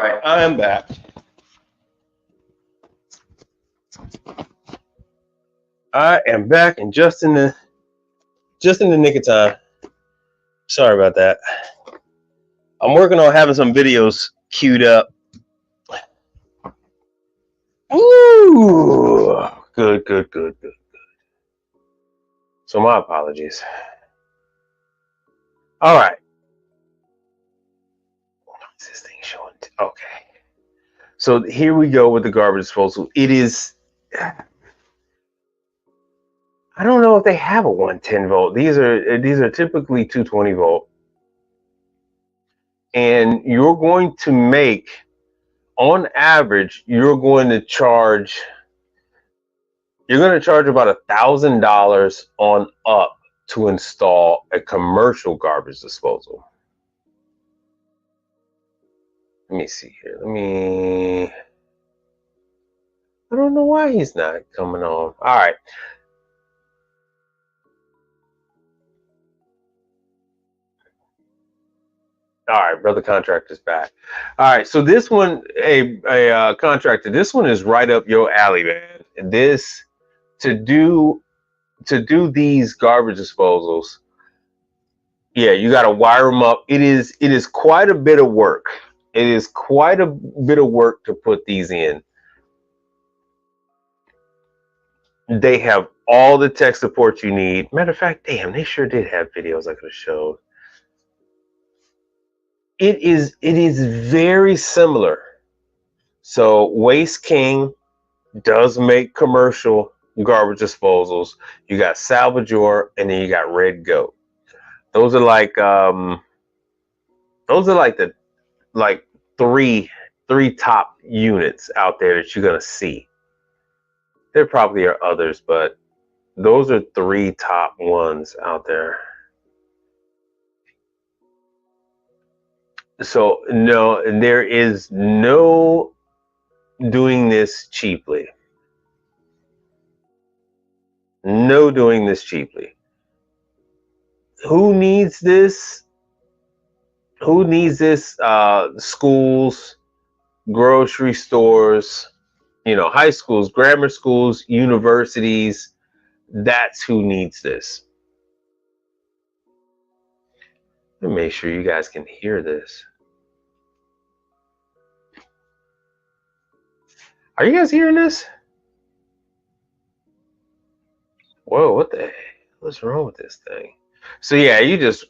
right, I am back. I am back and just in the nick of time. Sorry about that. I'm working on having some videos queued up. Ooh, good. So my apologies. All right. What's this thing showing? Okay. So here we go with the garbage disposal. It is. I don't know if they have a 110 volt. These are typically 220 volt. And you're going to make, on average, you're going to charge about $1,000 on up to install a commercial garbage disposal. Let me see here. I don't know why he's not coming on. All right. All right, brother contractor's back. All right, so this one, a contractor, this one is right up your alley, man. This to do these garbage disposals, yeah, you got to wire them up. It is quite a bit of work. It is quite a bit of work to put these in. They have all the tech support you need. Matter of fact, damn, they sure did have videos I could have showed. It is very similar. So Waste King does make commercial garbage disposals. You got Salvador, and then you got Red Goat. Those are like the three top units out there that you're gonna see. There probably are others, but those are three top ones out there. So no, there is no doing this cheaply. No doing this cheaply. Who needs this? Who needs this? Schools, grocery stores, high schools, grammar schools, universities. That's who needs this. Let me make sure you guys can hear this. Are you guys hearing this? Whoa, what the heck? What's wrong with this thing? So yeah, they just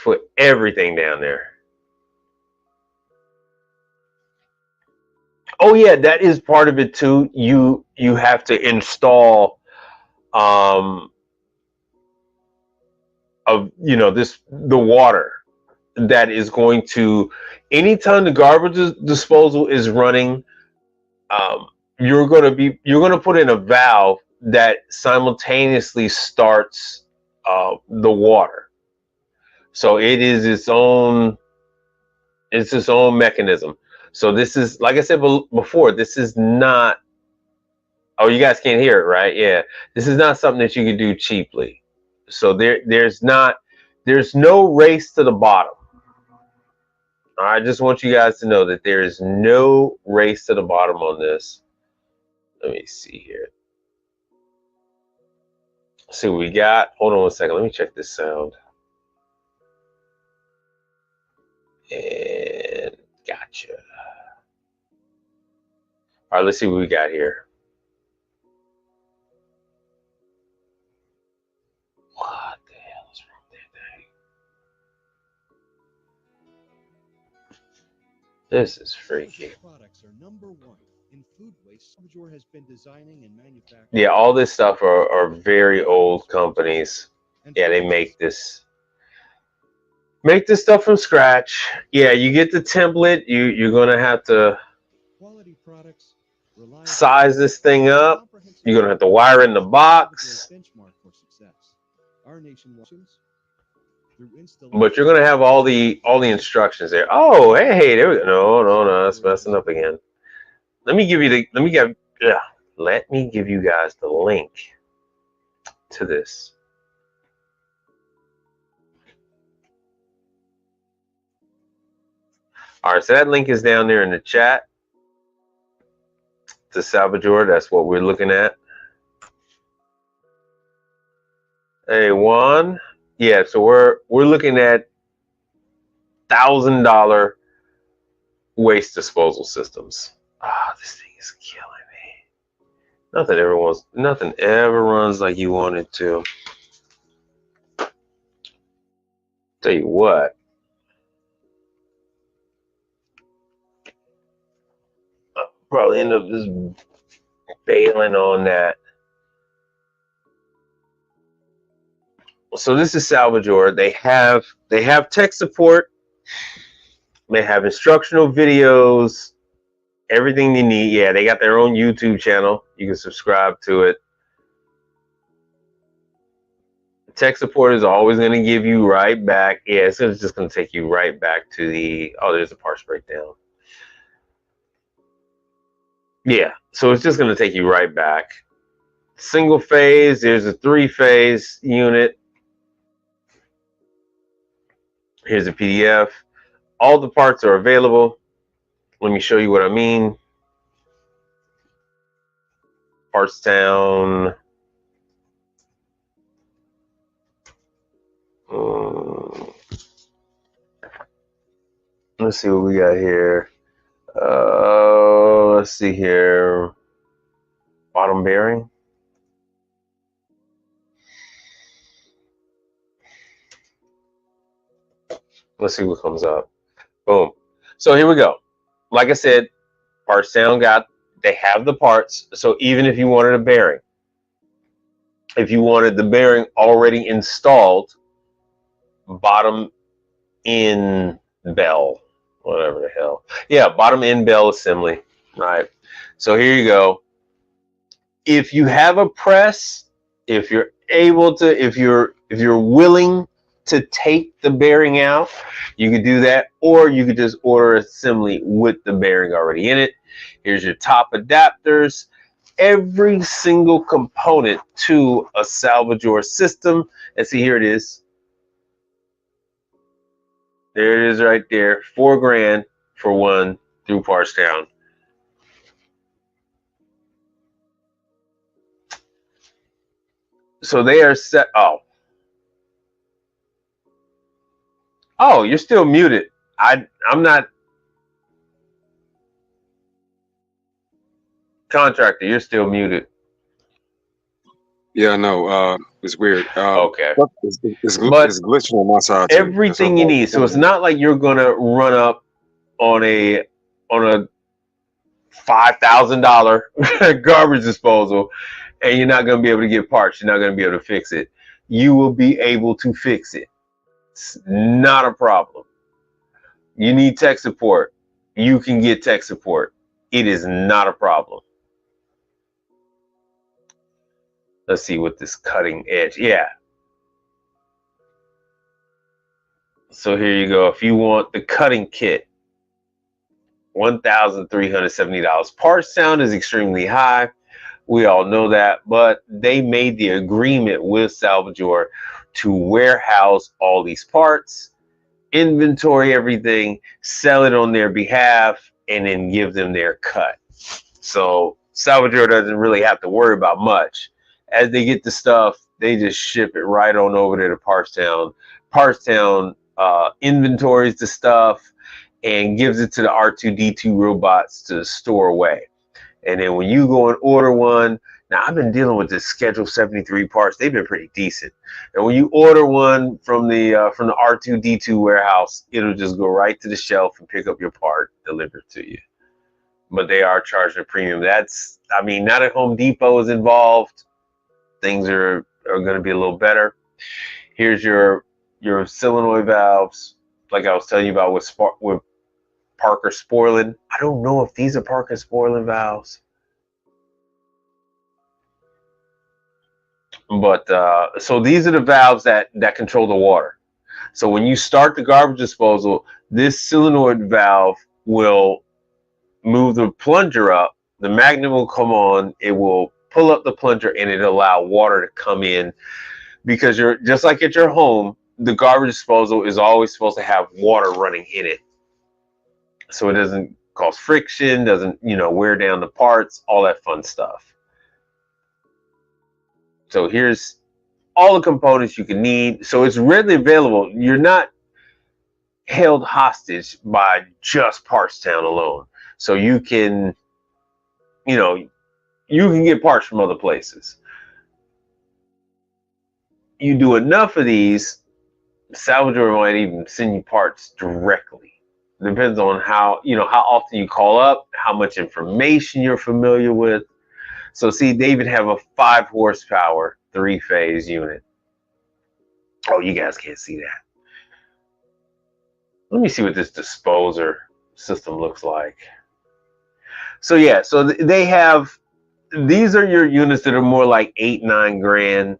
put everything down there. Oh yeah, that is part of it too. You have to install the water that is going to, anytime the garbage disposal is running, you're going to put in a valve that simultaneously starts the water. So it is its own mechanism. So this is, like I said before, this is not, oh, you guys can't hear it, right? Yeah. This is not something that you can do cheaply. So there's no race to the bottom. I just want you guys to know that there is no race to the bottom on this. Let me see here. Let's see what we got. Hold on one second. Let me check this sound. And gotcha. All right, let's see what we got here. What the hell is wrong with that thing? This is freaky. Products are number one in food waste. Salvador has been designing and manufacturing. Yeah, all this stuff are very old companies. Yeah, they make this stuff from scratch. Yeah, you get the template. You're gonna have to size this thing up. You're gonna have to wire in the box. But you're gonna have all the instructions there. Oh, hey, there we go. No, that's messing up again. Let me give you guys the link to this. All right, so that link is down there in the chat to Salvador. That's what we're looking at. Hey, Juan. Yeah, so we're looking at $1,000 waste disposal systems. This thing is killing me. Nothing ever runs like you want it to. Tell you what. I'll probably end up just bailing on that. So this is Salvador. They have tech support. They have instructional videos, everything you need. Yeah, they got their own YouTube channel. You can subscribe to it. Tech support is always going to give you right back. Yeah, it's just going to take you right back to the, oh, there's a parts breakdown. Yeah, so it's just going to take you right back. Single phase, there's a 3-phase unit. Here's a PDF. All the parts are available. Let me show you what I mean. Parts Town. Let's see what we got here. Let's see here. Bottom bearing. Let's see what comes up. Boom. So here we go. Like I said, Parts Town they have the parts. So even if you wanted a bearing, if you wanted the bearing already installed, bottom in bell, whatever the hell. Yeah, bottom in bell assembly. Right. So here you go. If you have a press, if you're able to, if you're willing to take the bearing out, you could do that, or you could just order assembly with the bearing already in it. Here's your top adapters. Every single component to a Salvador system. And see, here it is. There it is right there. $4,000 for one through Parts Town. So they are set. Oh, you're still muted. I'm not. Contractor, you're still muted. Yeah, no, it's weird. Okay. It's glitching on my side too. Everything you need. So it's not like you're gonna run up on a $5,000 garbage disposal and you're not gonna be able to get parts. You're not gonna be able to fix it. You will be able to fix it. It's not a problem. You need tech support. You can get tech support. It is not a problem. Let's see what this cutting edge. Yeah. So here you go. If you want the cutting kit, $1,370. Parts Town is extremely high. We all know that, but they made the agreement with Salvador to warehouse all these parts, inventory everything, sell it on their behalf, and then give them their cut. So Salvador doesn't really have to worry about much. As they get the stuff, they just ship it right on over there to Parts Town. Parts Town inventories the stuff and gives it to the R2-D2 robots to store away. And then when you go and order one, now I've been dealing with this Schedule 73 parts. They've been pretty decent. And when you order one from the R2-D2 warehouse, it'll just go right to the shelf and pick up your part, delivered to you. But they are charging a premium. That's, I mean, now that Home Depot is involved, things are going to be a little better. Here's your solenoid valves, like I was telling you about with Parker Sporlan. I don't know if these are Parker Sporlan valves, but so these are the valves that control the water. So when you start the garbage disposal, this solenoid valve will move the plunger up. The magnet will come on. It will pull up the plunger and it'll allow water to come in, because you're just like at your home, the garbage disposal is always supposed to have water running in it. so it doesn't cause friction, doesn't, wear down the parts, all that fun stuff. So here's all the components you can need. So it's readily available. You're not held hostage by just Partstown alone. So you can, you can get parts from other places. You do enough of these, Salvador might even send you parts directly. Depends on how often you call up, how much information you're familiar with. So see, they even have a 5 horsepower 3-phase unit. Oh, you guys can't see that. Let me see what this disposer system looks like. So yeah, so they have, these are your units that are more like 8-9 grand,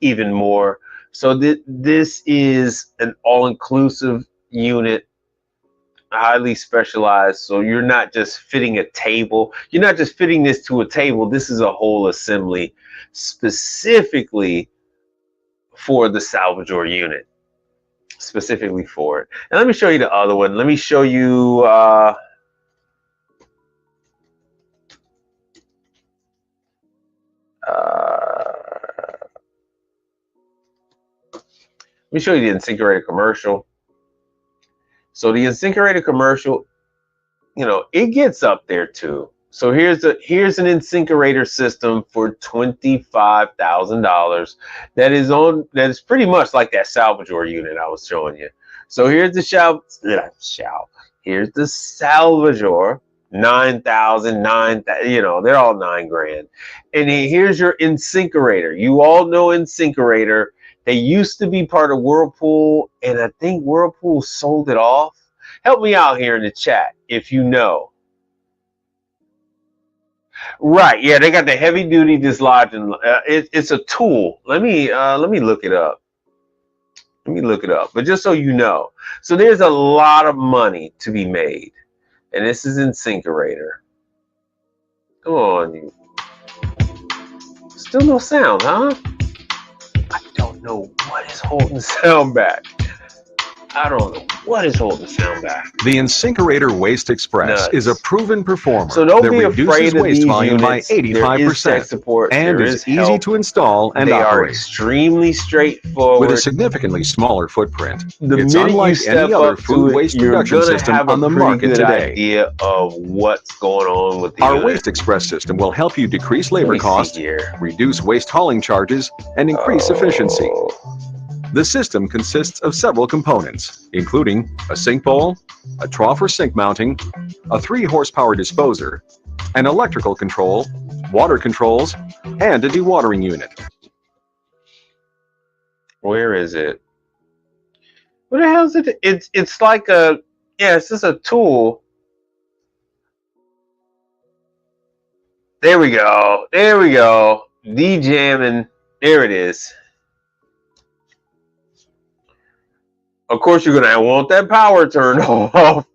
even more. So this is an all-inclusive unit, highly specialized. So you're not just fitting a table. You're not just fitting this to a table. This is a whole assembly specifically for the Salvador unit, specifically for it. And let me show you the other one. Let me show you let me show you the InSinkErator commercial. So the InSinkErator commercial, it gets up there too. So here's an InSinkErator system for $25,000. That is pretty much like that Salvador unit I was showing you. So here's the here's the Salvador, 9,000, 9,000, they're all 9 grand. And here's your InSinkErator. You all know InSinkErator. They used to be part of Whirlpool, and I think Whirlpool sold it off. Help me out here in the chat if you know. Right, yeah, they got the heavy duty dislodging. It's a tool. Let me look it up. But just so you know, so there's a lot of money to be made, and this is InSinkErator. Come on, you. Still no sound, huh? I don't know what is holding sound back. I don't know what is holding sound back. The InSinkErator Waste Express is a proven performer so don't that be reduces afraid of waste these volume units. by 85% and is easy to install and they are operate. Extremely straightforward. With a significantly smaller footprint, the it's minute unlike you step any other up food to waste it, you're reduction gonna system have on the a pretty market good today. idea of what's going on with the Our unit. Waste Express system will help you decrease labor costs, reduce waste hauling charges, and increase efficiency. The system consists of several components, including a sink bowl, a trough or sink mounting, a 3 horsepower disposer, an electrical control, water controls, and a dewatering unit. Where is it? What the hell is it? It's like it's just a tool. There we go. De-jamming. There it is. Of course, you're going to want that power turned off.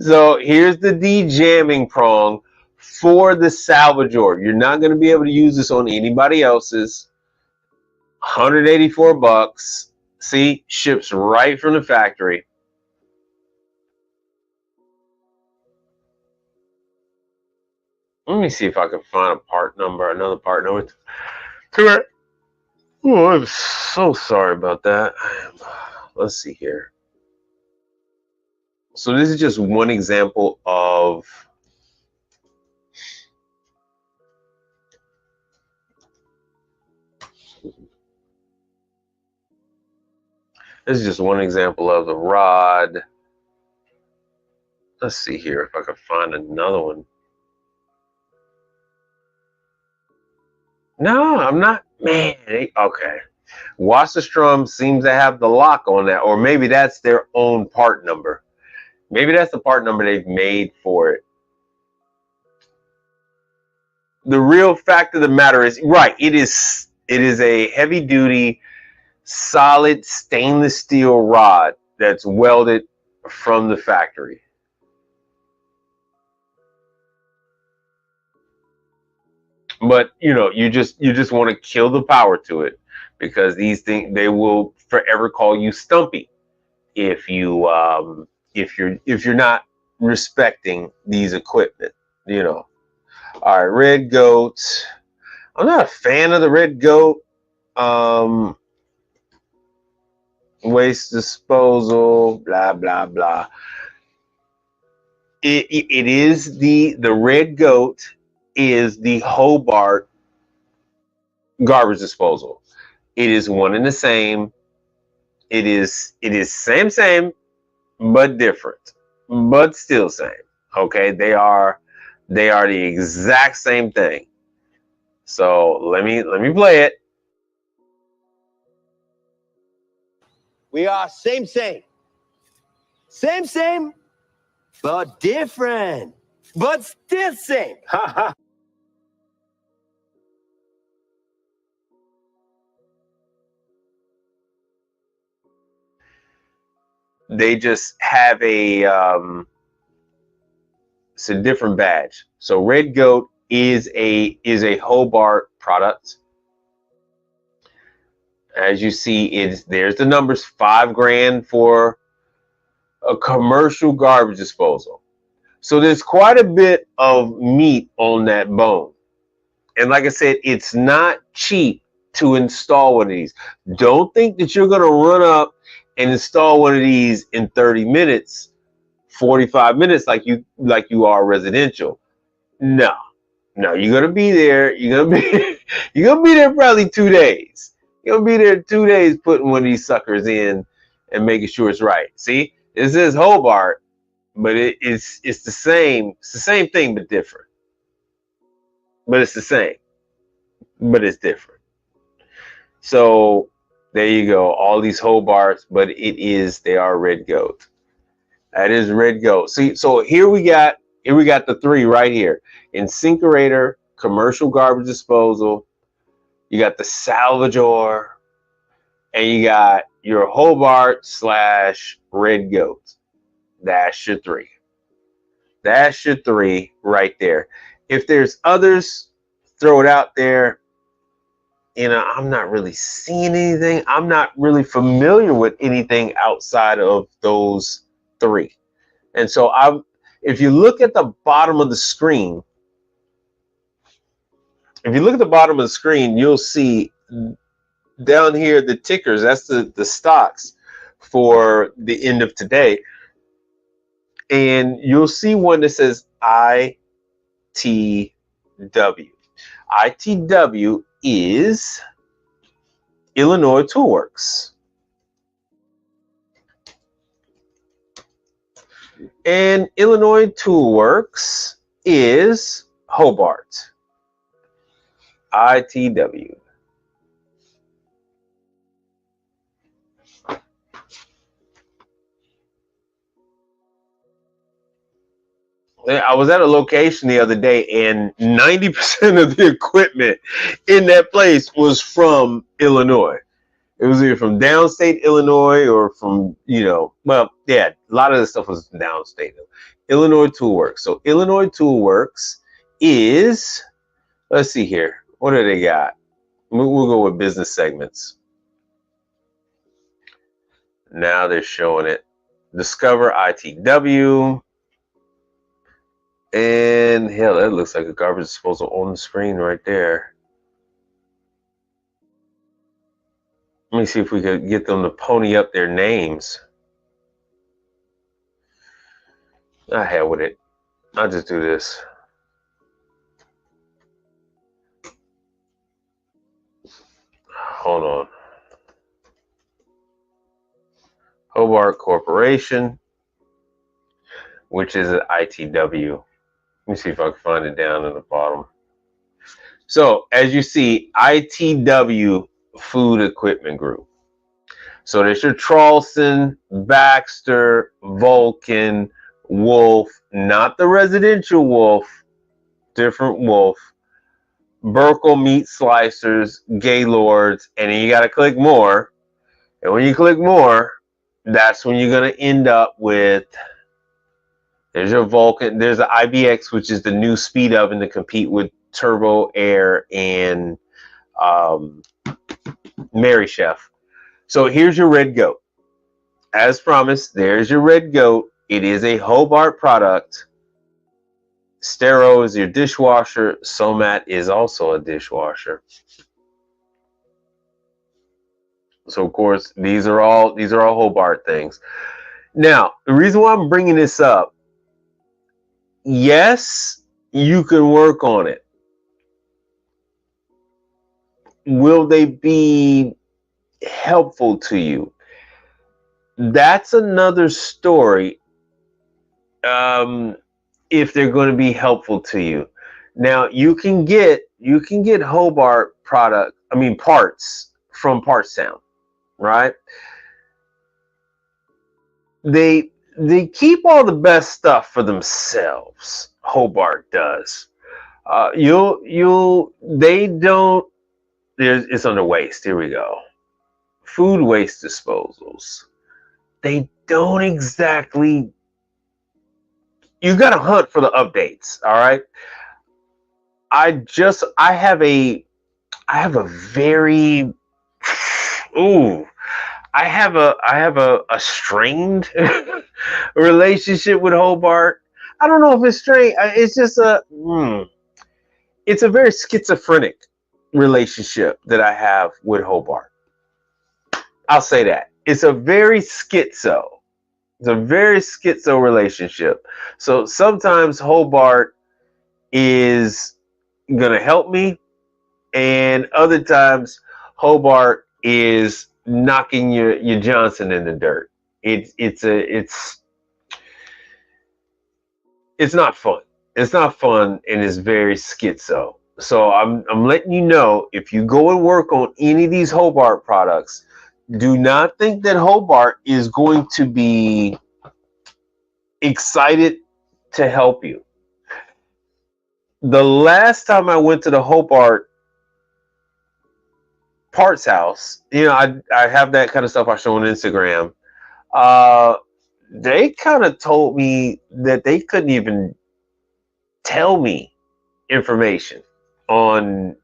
So here's the de-jamming prong for the Salvador. You're not going to be able to use this on anybody else's. $184. See, ships right from the factory. Let me see if I can find another part number. Correct. Oh, I'm so sorry about that. Let's see here. So this is just one example of the rod. Let's see here if I can find another one. No, I'm not. Man, okay. Wasserstrom seems to have the lock on that, or maybe that's their own part number. Maybe that's the part number they've made for it. The real fact of the matter is, right, it is a heavy duty, solid stainless steel rod that's welded from the factory. But you just want to kill the power to it, because these things, they will forever call you stumpy if you're not respecting these equipment, you know. All right, Red Goat. I'm not a fan of the Red Goat. Waste disposal, blah blah blah. It is the Red Goat is the Hobart garbage disposal. It is one and the same. It is same, but different, but still same. Okay, they are the exact same thing. So let me play it. We are same, but different, but still same. They just have a it's a different badge. So Red Goat is a Hobart product. As you see, there's the numbers, $5,000 for a commercial garbage disposal. So there's quite a bit of meat on that bone. And like I said, it's not cheap to install one of these. Don't think that you're going to run up and install one of these in 30 minutes, 45 minutes like you are residential. No, you're going to be there. You're going to be there probably 2 days. You're going to be there 2 days putting one of these suckers in and making sure it's right. See, this is Hobart, but it's the same. It's the same thing, but different. But it's the same, but it's different. So there you go. All these Hobarts, but they are Red Goat. That is Red Goat. See, so here we got the three right here. Incinerator, commercial garbage disposal. You got the Salvador, and you got your Hobart / Red Goat. That's your three. That's your three right there. If there's others, throw it out there. You know, I'm not really seeing anything. I'm not really familiar with anything outside of those three. And so if you look at the bottom of the screen, you'll see down here the tickers. That's the stocks for the end of today. And you'll see one that says ITW. ITW is Illinois Toolworks. And Illinois Toolworks is Hobart. ITW. I was at a location the other day, and 90% of the equipment in that place was from Illinois. It was either from downstate Illinois or from, a lot of the stuff was downstate. Illinois Toolworks. So Illinois Toolworks is, let's see here. What do they got? We'll go with business segments. Now they're showing it. Discover ITW. And hell, that looks like a garbage disposal on the screen right there. Let me see if we could get them to pony up their names. I hell with it. I'll just do this. Hold on. Hobart Corporation, which is an ITW. Let me see if I can find it down at the bottom. So as you see, ITW Food Equipment Group. So there's your Charleston, Baxter, Vulcan, Wolf, not the residential Wolf, different Wolf, Burkle Meat Slicers, Gaylords, and then you got to click more. And when you click more, that's when you're going to end up with, there's your Vulcan, there's the IBX, which is the new speed oven to compete with Turbo Air and Mary Chef. So here's your Red Goat. As promised, there's your Red Goat. It is a Hobart product. Stero is your dishwasher. Somat is also a dishwasher. So of course, these are all Hobart things. Now, the reason why I'm bringing this up, yes, you can work on it. Will they be helpful to you? That's another story. If they're going to be helpful to you. Now, you can get Hobart parts from Parts Sound, right? They keep all the best stuff for themselves. Hobart does. They don't. It's under waste. Here we go. Food waste disposals. They don't exactly. You got to hunt for the updates. All right. I have a very. Ooh. I have a strained relationship with Hobart. I don't know if it's strained. It's just it's a very schizophrenic relationship that I have with Hobart. I'll say that. It's a very schizo. It's a very schizo relationship. So sometimes Hobart is gonna help me, and other times Hobart is knocking your Johnson in the dirt. It's not fun. It's not fun, and it's very schizo. So I'm letting you know, if you go and work on any of these Hobart products, do not think that Hobart is going to be excited to help you. The last time I went to the Hobart parts house, I have that kind of stuff I show on Instagram. They kind of told me that they couldn't even tell me information on,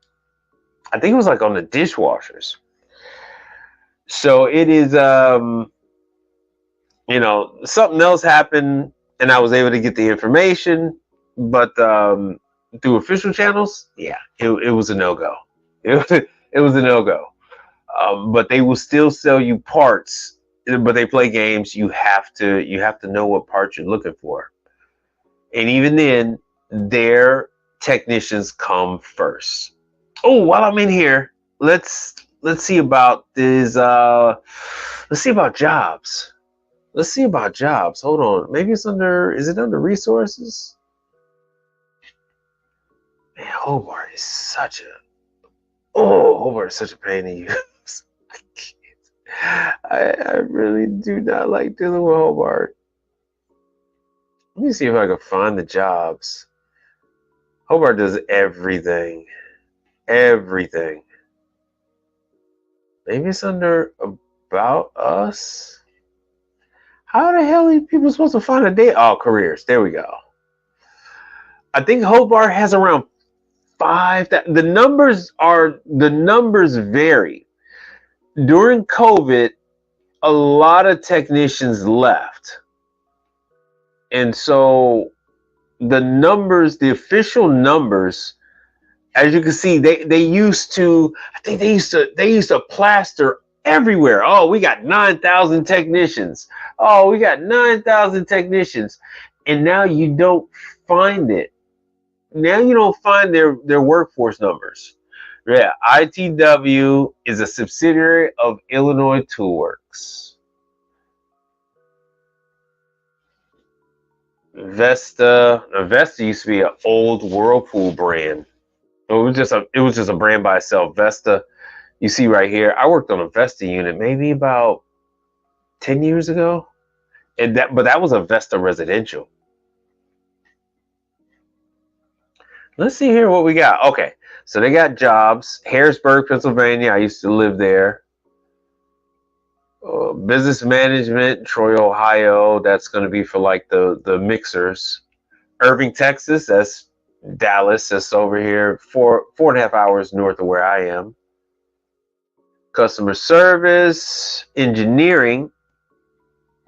I think it was like on the dishwashers. So it is, something else happened and I was able to get the information, but through official channels, yeah, it was a no-go. It was a no-go. But they will still sell you parts, but they play games. You have to know what parts you're looking for. And even then, their technicians come first. Oh, while I'm in here, let's see about this. Let's see about jobs. Let's see about jobs. Hold on. Maybe is it under resources? Man, Hobart is such a pain to use. I really do not like dealing with Hobart. Let me see if I can find the jobs. Hobart does everything. Everything. Maybe it's under About Us. How the hell are people supposed to find a day? Oh, careers. There we go. I think Hobart has around 5. The numbers vary. During COVID, a lot of technicians left. And so the official numbers, as you can see, they used to plaster everywhere. Oh, we got 9,000 technicians. Oh, we got 9,000 technicians. And now you don't find it. Now you don't find their workforce numbers. Yeah, ITW is a subsidiary of Illinois Toolworks. Vesta used to be an old Whirlpool brand. It was just a brand by itself. Vesta, you see right here. I worked on a Vesta unit maybe about 10 years ago, but that was a Vesta residential. Let's see here what we got. Okay, so they got jobs. Harrisburg, Pennsylvania. I used to live there. Business management, Troy, Ohio. That's going to be for like the mixers. Irving, Texas. That's Dallas. That's over here, 4.5 hours north of where I am. Customer service, engineering.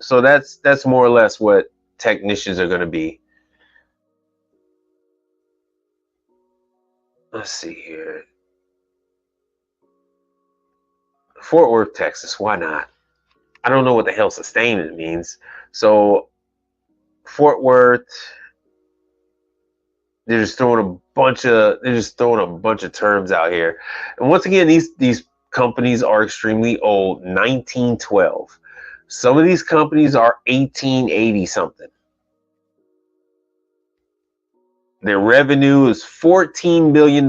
So that's more or less what technicians are going to be. Let's see here. Fort Worth, Texas. Why not? I don't know what the hell sustainment means. So Fort Worth, they're just throwing a bunch of terms out here. And once again, these companies are extremely old, 1912. Some of these companies are 1880 something. Their revenue is $14 billion.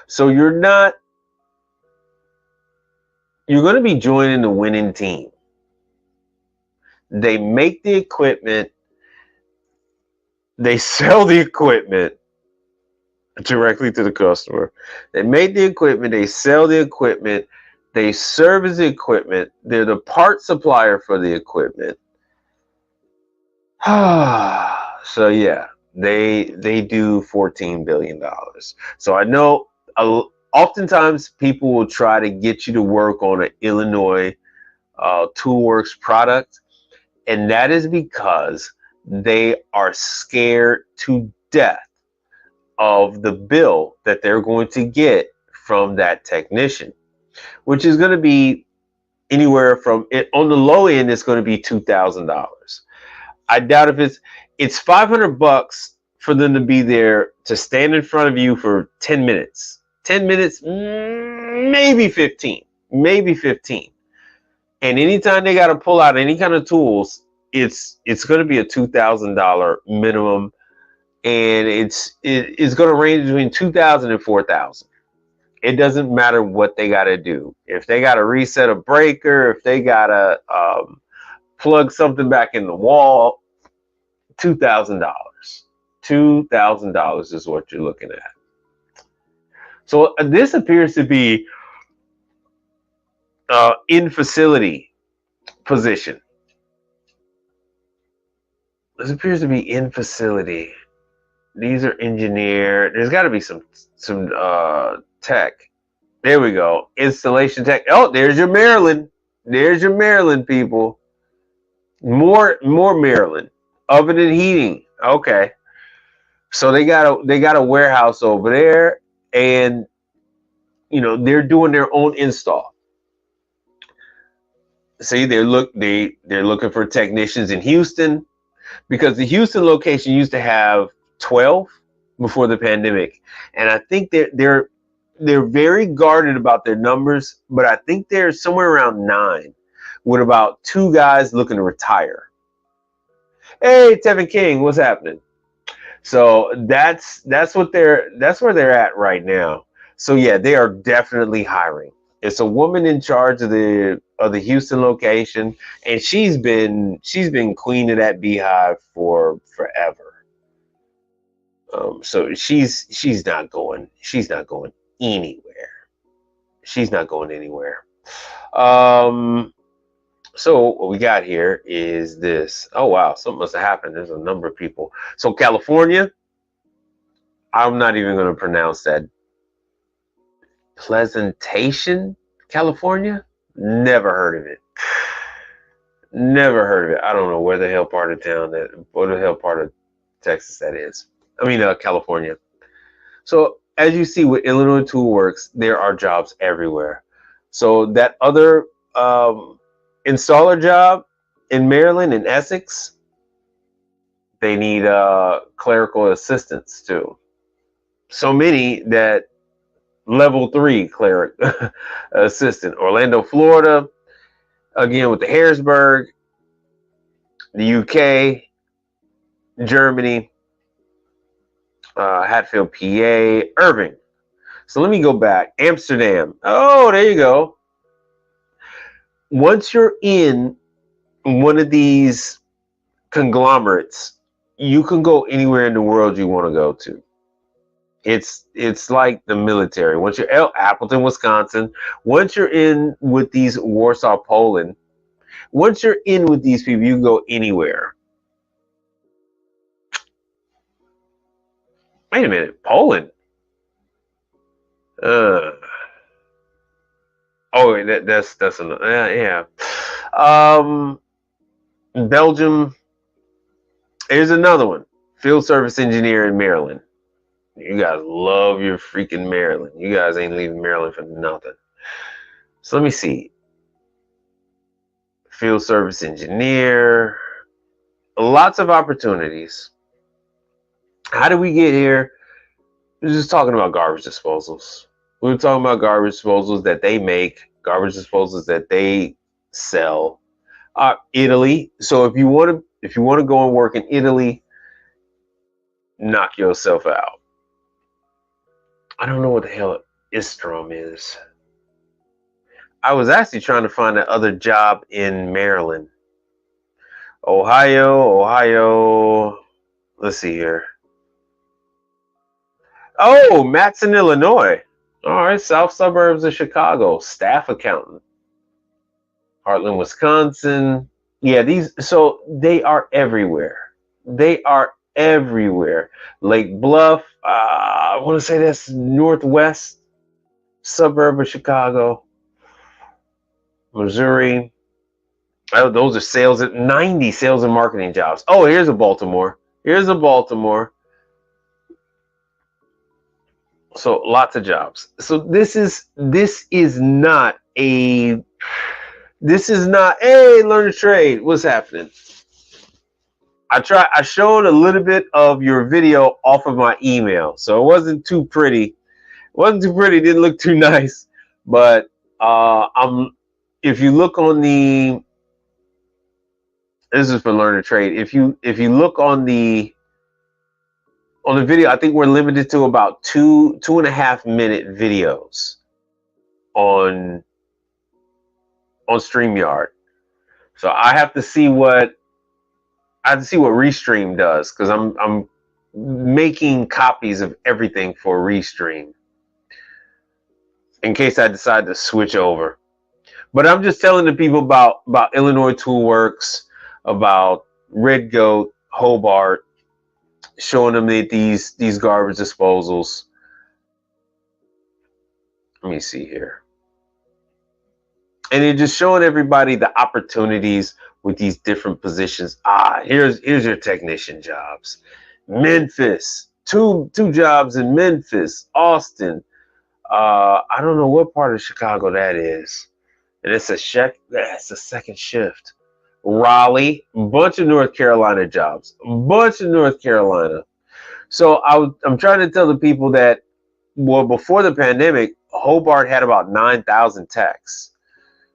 So you're going to be joining the winning team. They make the equipment. They sell the equipment directly to the customer. They make the equipment. They sell the equipment. They service the equipment. They're the part supplier for the equipment. So yeah, they do $14 billion. So I know oftentimes people will try to get you to work on an Illinois Toolworks product, and that is because they are scared to death of the bill that they're going to get from that technician, which is going to be anywhere from it on the low end. It's going to be $2,000. I doubt if it's $500 for them to be there to stand in front of you for 10 minutes. 10 minutes, maybe 15. And anytime they got to pull out any kind of tools, it's going to be a $2,000 minimum, and it's going to range between $2,000 and $4,000. It doesn't matter what they got to do. If they got to reset a breaker, if they got to plug something back in the wall, $2,000. $2,000 is what you're looking at. So this appears to be in facility position. This appears to be in facility. These are engineer. There's got to be some tech. There we go. Installation tech. Oh, there's your Maryland. There's your Maryland people. More Maryland. Oven and heating. Okay. So they got a warehouse over there, and they're doing their own install. See, they're looking for technicians in Houston, because the Houston location used to have 12 before the pandemic, and I think they're very guarded about their numbers, but I think they're somewhere around 9, with about 2 guys looking to retire. Hey, Tevin King, what's happening? So that's where they're at right now. So yeah, they are definitely hiring. It's a woman in charge of the Houston location, and she's been queen of that beehive for forever. So she's not going anywhere. She's not going anywhere. So what we got here is this. Oh wow, something must have happened. There's a number of people. So California, I'm not even going to pronounce that. Pleasantation, California? Never heard of it. Never heard of it. I don't know where the hell part of town what the hell part of Texas that is. I mean, California. So as you see with Illinois Toolworks, there are jobs everywhere. So that other installer job in Maryland, in Essex, they need clerical assistants too. So many that level 3 cleric assistant. Orlando, Florida, again with the Harrisburg, the UK, Germany, Hatfield, PA, Irving. So let me go back. Amsterdam. Oh, there you go. Once you're in one of these conglomerates, you can go anywhere in the world you want to go to. It's like the military. Once you're Appleton, Wisconsin, once you're in with these Warsaw, Poland, once you're in with these people, you can go anywhere. Wait a minute, Poland. Oh, that's another. Yeah. Belgium. Here's another one. Field service engineer in Maryland. You guys love your freaking Maryland. You guys ain't leaving Maryland for nothing. So let me see. Field service engineer. Lots of opportunities. How did we get here? We're just talking about garbage disposals. We were talking about garbage disposals that they make, garbage disposals that they sell. Italy. So if you want to go and work in Italy, knock yourself out. I don't know what the hell Istrom is. I was actually trying to find that other job in Maryland. Ohio. Let's see here. Oh, Matson, Illinois. All right, south suburbs of Chicago. Staff accountant. Heartland, Wisconsin. Yeah, so they are everywhere. They are everywhere. Lake Bluff. I want to say that's northwest suburb of Chicago. Missouri. Oh, those are sales at 90 sales and marketing jobs. Oh, here's a Baltimore. So lots of jobs. So this is not, hey, learn a trade. What's happening? I showed a little bit of your video off of my email. So it wasn't too pretty. Didn't look too nice. But if you look on the, this is for learn a trade. If you look on the video, I think we're limited to about 2.5 minute videos on StreamYard. So I have to see what Restream does, because I'm making copies of everything for Restream in case I decide to switch over. But I'm just telling the people about Illinois Tool Works, about Red Goat, Hobart, showing them that these garbage disposals. Let me see here. And then just showing everybody the opportunities with these different positions. Here's your technician jobs. Memphis, two jobs in Memphis, Austin. I don't know what part of Chicago that is. And it's a second shift. Raleigh, bunch of North Carolina jobs. So I'm trying to tell the people that, well, before the pandemic, Hobart had about 9,000 techs.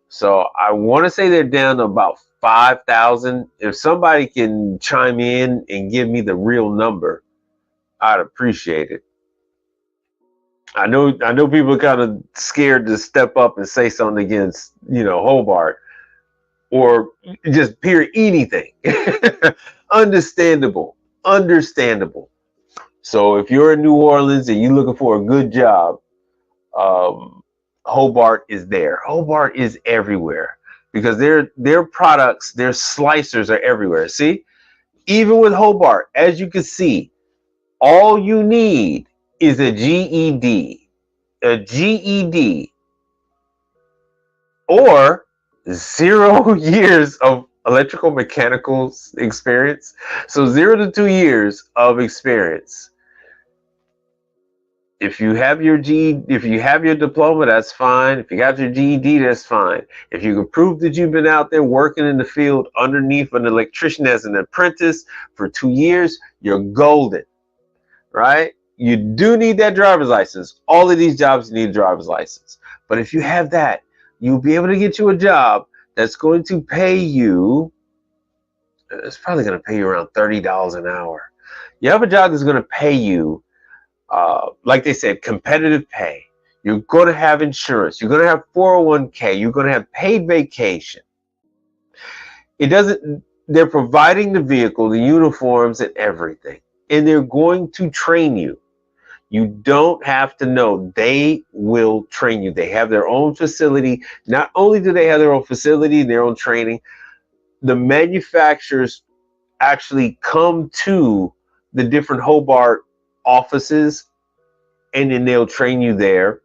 So I want to say they're down to about 5,000. If somebody can chime in and give me the real number, I'd appreciate it. I know people are kind of scared to step up and say something against, Hobart, or just period anything. Understandable. So if you're in New Orleans and you're looking for a good job, Hobart is there. Hobart is everywhere because their products, their slicers are everywhere. See, even with Hobart, as you can see, all you need is a GED, or 0 years of electrical mechanical experience. So 0 to 2 years of experience. If you have your diploma, that's fine. If you got your GED, that's fine. If you can prove that you've been out there working in the field underneath an electrician as an apprentice for 2 years, you're golden, right? You do need that driver's license. All of these jobs need a driver's license. But if you have that, you'll be able to get you a job that's going to pay you, it's probably going to pay you around $30 an hour. You have a job that's going to pay you, like they said, competitive pay. You're going to have insurance. You're going to have 401k. You're going to have paid vacation. They're providing the vehicle, the uniforms, and everything. And they're going to train you. You don't have to know. They will train you. They have their own facility. Not only do they have their own facility, their own training, the manufacturers actually come to the different Hobart offices, and then they'll train you there.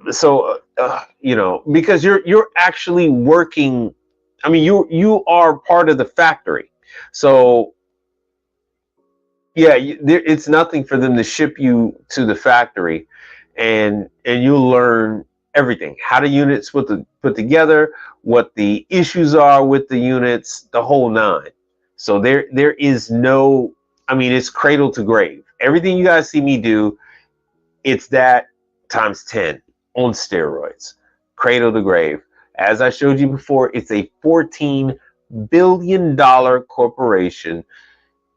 Because you're actually working. I mean, you are part of the factory. So Yeah, it's nothing for them to ship you to the factory, and you'll learn everything: how the units put together, what the issues are with the units, the whole nine. So there is no, I mean, it's cradle to grave. Everything you guys see me do, it's that times 10 on steroids, cradle to grave. As I showed you before, it's a $14 billion corporation.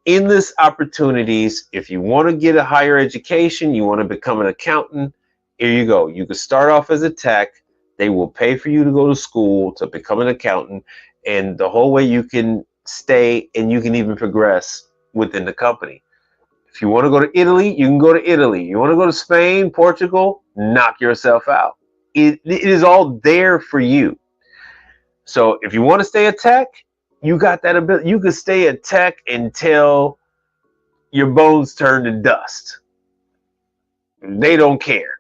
Endless opportunities. If you want to get a higher education, you want to become an accountant, here you go. You can start off as a tech. They will pay for you to go to school to become an accountant, and the whole way you can stay and you can even progress within the company. If you want to go to Italy, you can go to Italy. You want to go to Spain, Portugal, knock yourself out. It is all there for you. So if you want to stay a tech, you got that ability. You can stay a tech until your bones turn to dust. They don't care.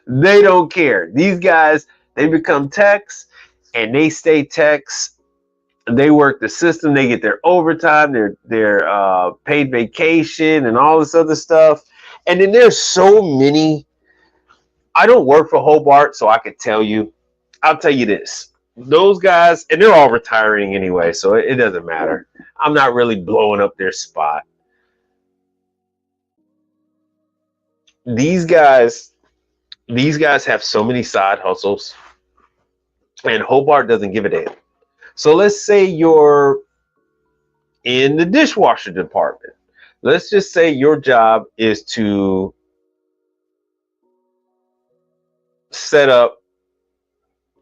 They don't care. These guys, they become techs and they stay techs. They work the system. They get their overtime, their paid vacation, and all this other stuff. And then there's so many. I don't work for Hobart, so I could tell you. I'll tell you this. Those guys, and they're all retiring anyway, so it doesn't matter. I'm not really blowing up their spot. These guys have so many side hustles, and Hobart doesn't give a damn. So let's say you're in the dishwasher department. Let's just say your job is to set up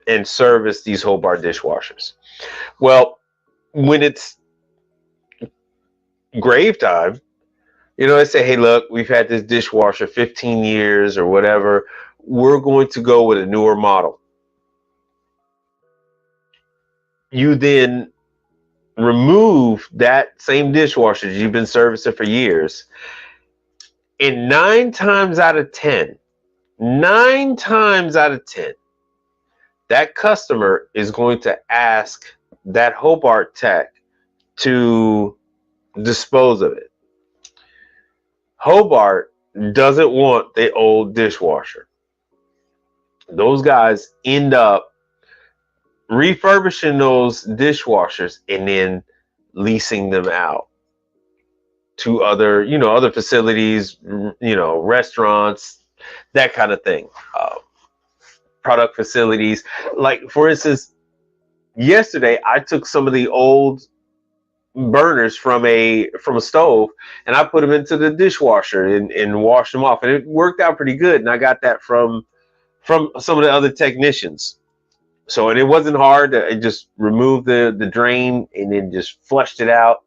and service these Hobart dishwashers. Well, when it's grave time, they say, hey, look, we've had this dishwasher 15 years or whatever. We're going to go with a newer model. You then remove that same dishwasher that you've been servicing for years. And 9 times out of 10, that customer is going to ask that Hobart tech to dispose of it. Hobart doesn't want the old dishwasher. Those guys end up refurbishing those dishwashers and then leasing them out to other facilities, restaurants, that kind of thing. Product facilities. Like, for instance, yesterday I took some of the old burners from a stove and I put them into the dishwasher and washed them off, and it worked out pretty good. And I got that from some of the other technicians. So, and it wasn't hard. I just removed the drain and then just flushed it out.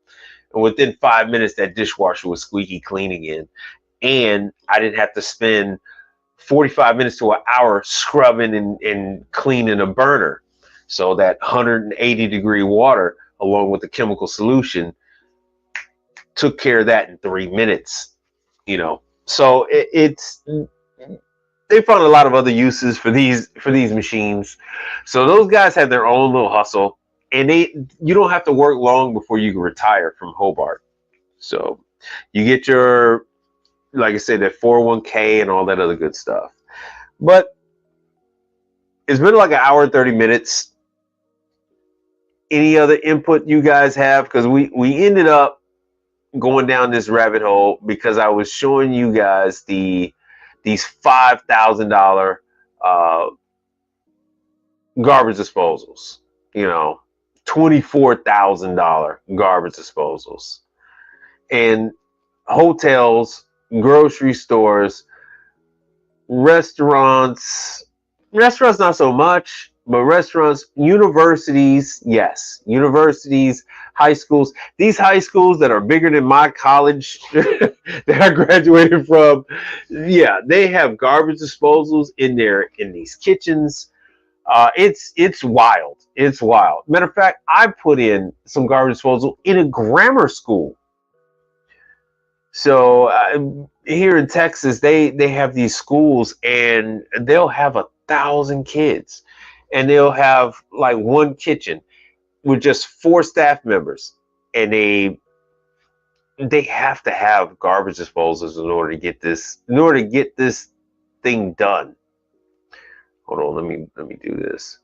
And within 5 minutes, that dishwasher was squeaky clean again. And I didn't have to spend 45 minutes to an hour scrubbing and cleaning a burner. So that 180 degree water, along with the chemical solution, took care of that in 3 minutes. So they found a lot of other uses for these machines. So those guys have their own little hustle, and you don't have to work long before you can retire from Hobart. So you get your, like I said, that 401k and all that other good stuff. But it's been like an hour and 30 minutes. Any other input you guys have? Because we ended up going down this rabbit hole because I was showing you guys these $5,000 garbage disposals, $24,000 garbage disposals, and hotels, grocery stores, restaurants not so much, but restaurants, universities, yes, universities, high schools. These high schools that are bigger than my college that I graduated from, yeah, they have garbage disposals in these kitchens. It's wild. It's wild. Matter of fact, I put in some garbage disposal in a grammar school. So here in Texas, they have these schools, and they'll have 1,000 kids, and they'll have like one kitchen with just 4 staff members and a they have to have garbage disposals in order to get this thing done. Hold on, let me do this.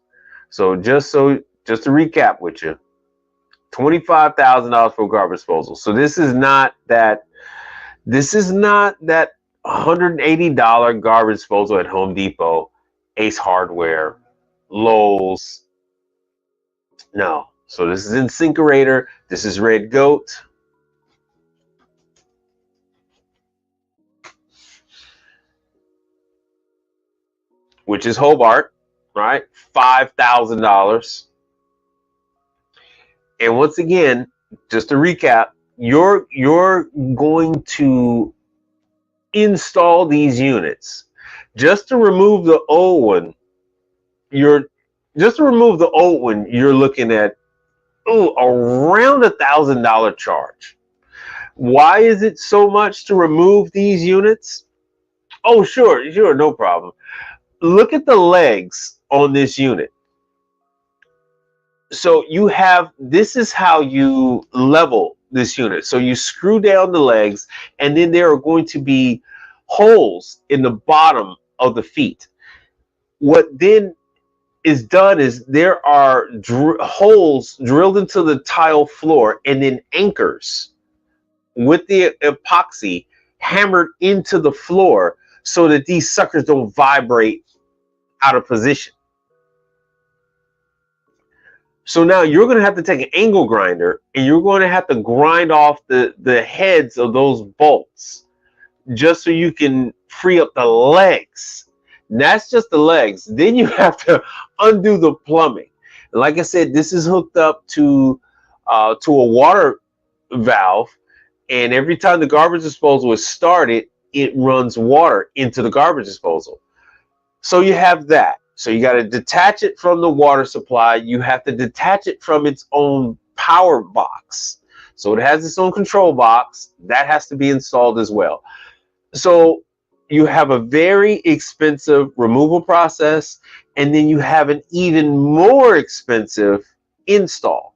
So just to recap with you, $25,000 for garbage disposal. So this is not that $180 garbage disposal at Home Depot, Ace Hardware, Lowe's. No. So this is InSinkErator. This is Red Goat. Which is Hobart, right? $5,000. And once again, just to recap, you're going to install these units. Just to remove the old one, you're looking at around $1,000 charge. Why is it so much to remove these units? Oh, sure, no problem. Look at the legs on this unit. So this is how you level this unit. So you screw down the legs, and then there are going to be holes in the bottom of the feet. What then is done is there are holes drilled into the tile floor, and then anchors with the epoxy hammered into the floor so that these suckers don't vibrate out of position. So now you're going to have to take an angle grinder, and you're going to have to grind off the heads of those bolts just so you can free up the legs. And that's just the legs. Then you have to undo the plumbing. And like I said, this is hooked up to a water valve, and every time the garbage disposal is started, it runs water into the garbage disposal. So you have that. So you got to detach it from the water supply. You have to detach it from its own power box. So it has its own control box. That has to be installed as well. So you have a very expensive removal process, and then you have an even more expensive install.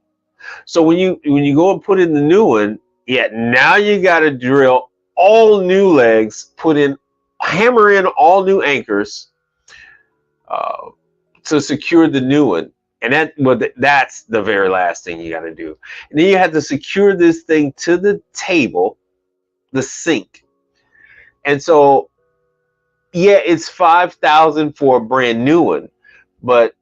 So when you go and put in the new one, now you got to drill all new legs, hammer in all new anchors, to secure the new one. And that's the very last thing you got to do. And then you have to secure this thing to the table, the sink. And so, it's $5,000 for a brand new one, but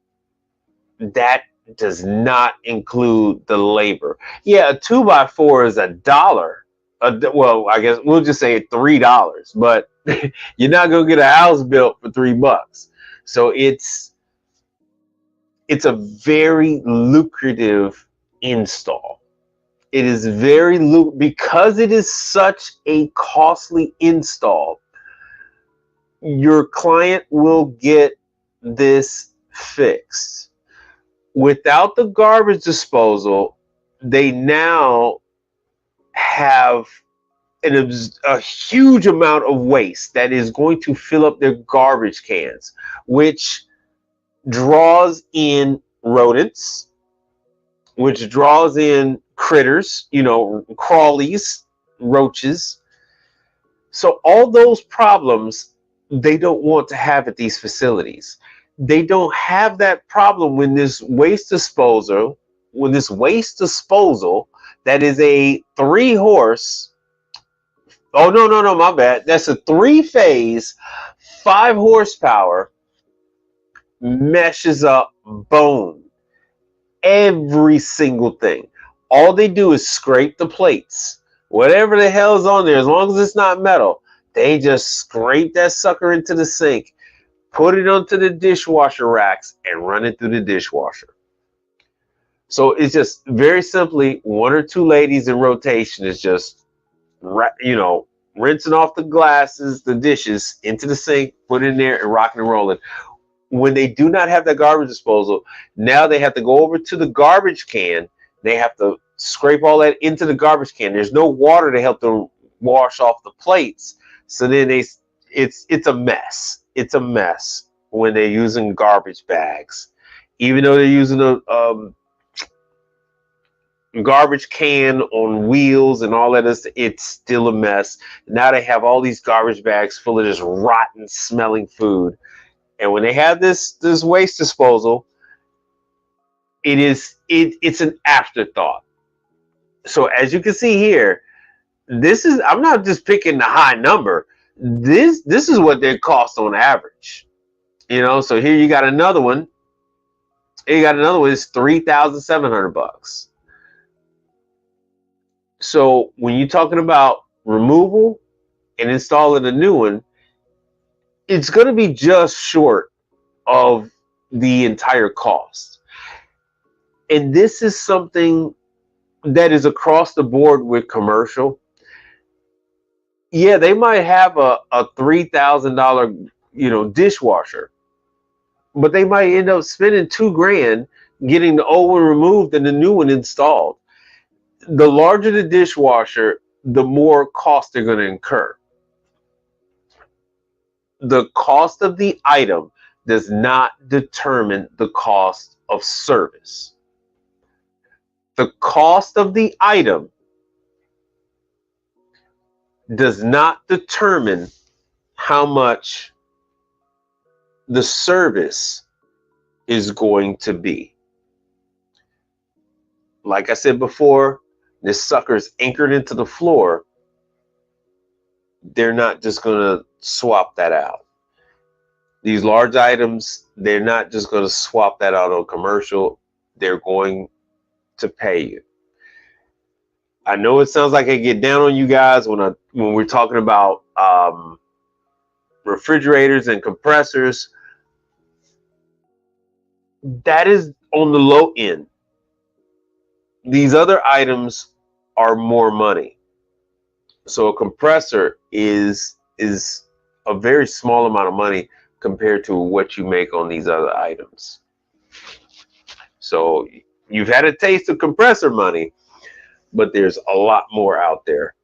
that does not include the labor. A 2x4 is $1. Well, I guess we'll just say $3, but you're not gonna get a house built for $3. So it's a very lucrative install. It is because it is such a costly install. Your client will get this fixed. Without the garbage disposal, they now have a huge amount of waste that is going to fill up their garbage cans, which draws in rodents, which draws in critters, crawlies, roaches. So all those problems they don't want to have at these facilities. They don't have that problem when this waste disposal that is a 3-horse. Oh, no, my bad. That's a 3-phase, 5 horsepower, meshes up bone. Every single thing. All they do is scrape the plates. Whatever the hell is on there, as long as it's not metal, they just scrape that sucker into the sink, put it onto the dishwasher racks, and run it through the dishwasher. So it's just very simply 1 or 2 ladies in rotation is just, rinsing off the glasses, the dishes into the sink, put it in there, and rocking and rolling. When they do not have that garbage disposal, now they have to go over to the garbage can. They have to scrape all that into the garbage can. There's no water to help them wash off the plates. So then it's a mess. It's a mess when they're using garbage bags. Even though they're using garbage can on wheels and all that is, it's still a mess. Now they have all these garbage bags full of this rotten smelling food. And when they have this waste disposal, it's an afterthought. So as you can see here, I'm not just picking the high number. This is what they cost on average. So here you got another one. It's $3,700. So when you're talking about removal and installing a new one, it's going to be just short of the entire cost. And this is something that is across the board with commercial. Yeah, they might have a $3,000, dishwasher, but they might end up spending $2,000 getting the old one removed and the new one installed. The larger the dishwasher, the more cost they're going to incur. The cost of the item does not determine the cost of service. The cost of the item does not determine how much the service is going to be. Like I said before, this sucker's anchored into the floor. They're not just going to swap that out. These large items, they're not just going to swap that out on commercial. They're going to pay you. I know it sounds like I get down on you guys when we're talking about refrigerators and compressors. That is on the low end. These other items are more money. So a compressor is a very small amount of money compared to what you make on these other items. So you've had a taste of compressor money, but there's a lot more out there.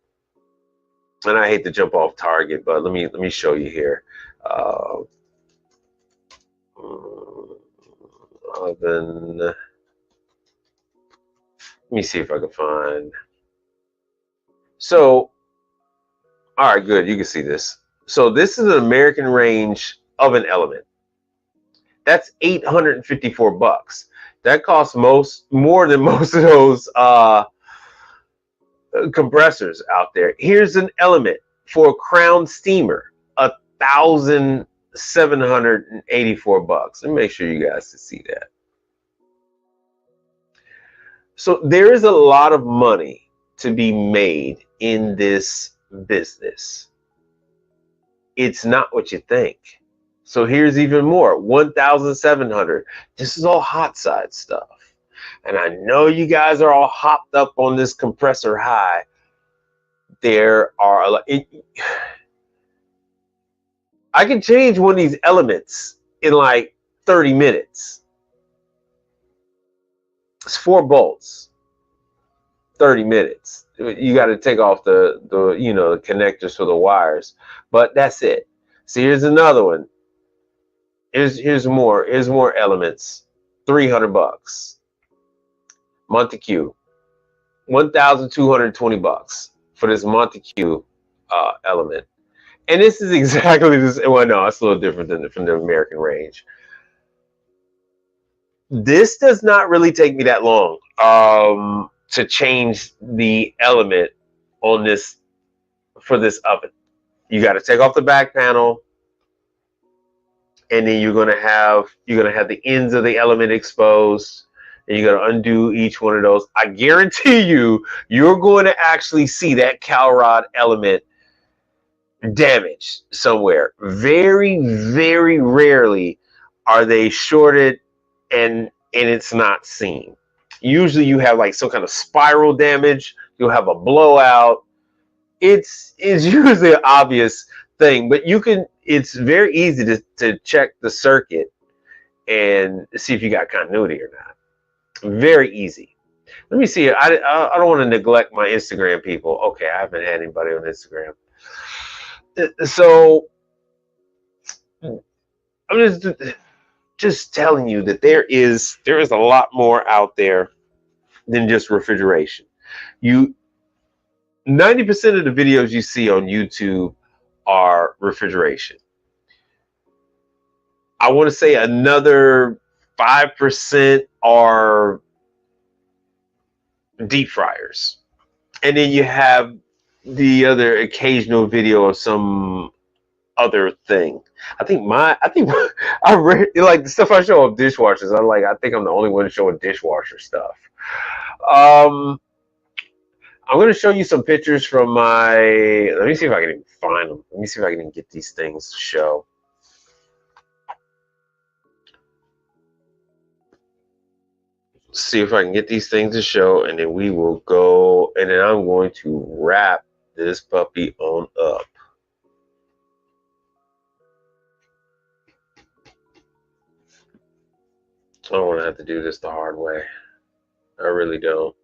And I hate to jump off target, but let me show you here. Oven. Let me see if I can find. So, all right, good. You can see this. So this is an American range oven element. That's $854. That costs more than most of those compressors out there. Here's an element for a crown steamer, $1,784. Let me make sure you guys can see that. So there is a lot of money to be made in this business. It's not what you think. So here's even more, $1,700. This is all hot side stuff. And I know you guys are all hopped up on this compressor high. There are a lot. I can change one of these elements in like 30 minutes. It's 4 bolts, 30 minutes. You got to take off the connectors for the wires, but that's it. So here's another one. Here's more elements. $300. Montague, $1,220 for this Montague element. And this is exactly this. Well, no, it's a little different from the American range. This does not really take me that long to change the element on this for this oven. You got to take off the back panel, and then you're gonna have the ends of the element exposed, and you're gonna undo each one of those. I guarantee you're going to actually see that cowl rod element damaged somewhere. Very, very rarely are they shorted and it's not seen. Usually you have like some kind of spiral damage. You'll have a blowout. It's usually an obvious thing, but it's very easy to check the circuit and see if you got continuity or not. Very easy. Let me see. I don't want to neglect my Instagram people. Okay, I haven't had anybody on Instagram. So I'm just telling you that there is a lot more out there than just refrigeration. 90% of the videos you see on YouTube are refrigeration. I want to say another 5% are deep fryers. And then you have the other occasional video of some other thing. I think I read like the stuff I show of dishwashers. I think I'm the only one showing dishwasher stuff. I'm going to show you some pictures from my, let me see if I can even find them. Let me see if I can even get these things to show. See if I can get these things to show, and then we will go, and then I'm going to wrap this puppy on up. I don't want to have to do this the hard way. I really don't.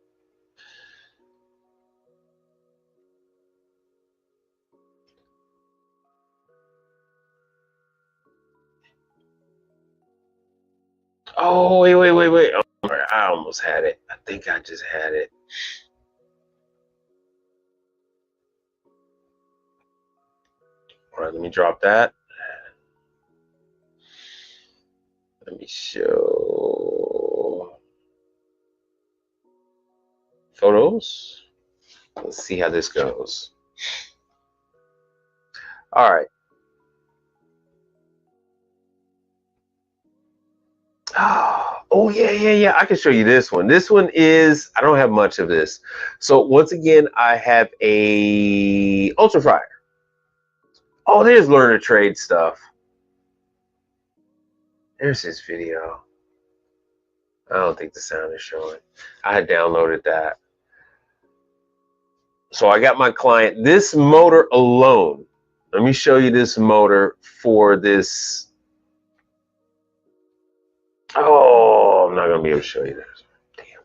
Oh, wait. I almost had it. I think I just had it. All right, let me drop that. Let me show photos. Let's see how this goes. All right. Oh, yeah. I can show you this one. This one is, I don't have much of this. So once again, I have a ultra fryer. Oh, there's learn to trade stuff. There's his video. I don't think the sound is showing. I had downloaded that. So I got my client. This motor alone. Let me show you this motor for this. Oh, I'm not gonna be able to show you this. Damn.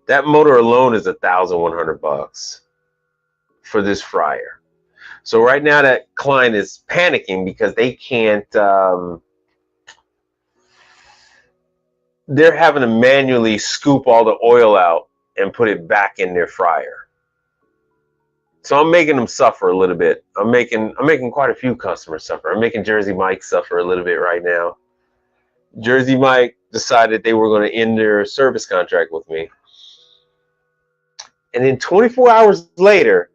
That motor alone is $1,100 for this fryer. So right now that client is panicking because they can't. They're having to manually scoop all the oil out and put it back in their fryer. So I'm making them suffer a little bit. I'm making quite a few customers suffer. I'm making Jersey Mike suffer a little bit right now. Jersey Mike decided they were going to end their service contract with me. And then 24 hours later,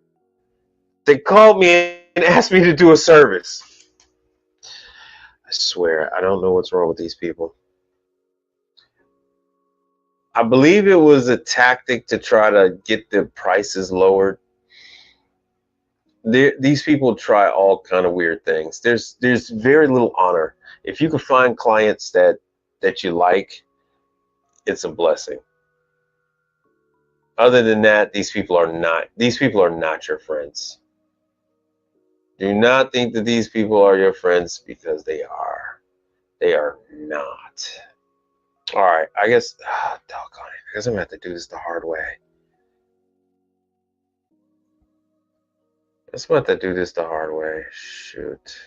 they called me and asked me to do a service. I swear, I don't know what's wrong with these people. I believe it was a tactic to try to get the prices lowered. These people try all kind of weird things. There's very little honor. If you can find clients that you like, it's a blessing. Other than that, these people are not your friends. Do not think that these people are your friends, because they are. They are not. All right, I guess, doggone it. I guess I'm gonna have to do this the hard way. I'm gonna have to do this the hard way. Shoot.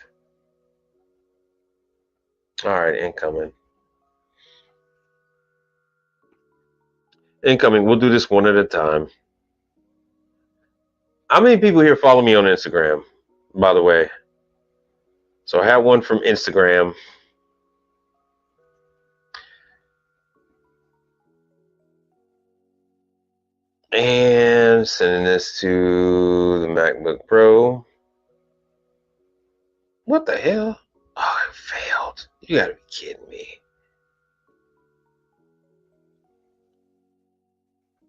All right, incoming. Incoming. We'll do this one at a time. How many people here follow me on Instagram, by the way? So I have one from Instagram. And sending this to the MacBook Pro. What the hell? Oh, it failed. You gotta be kidding me.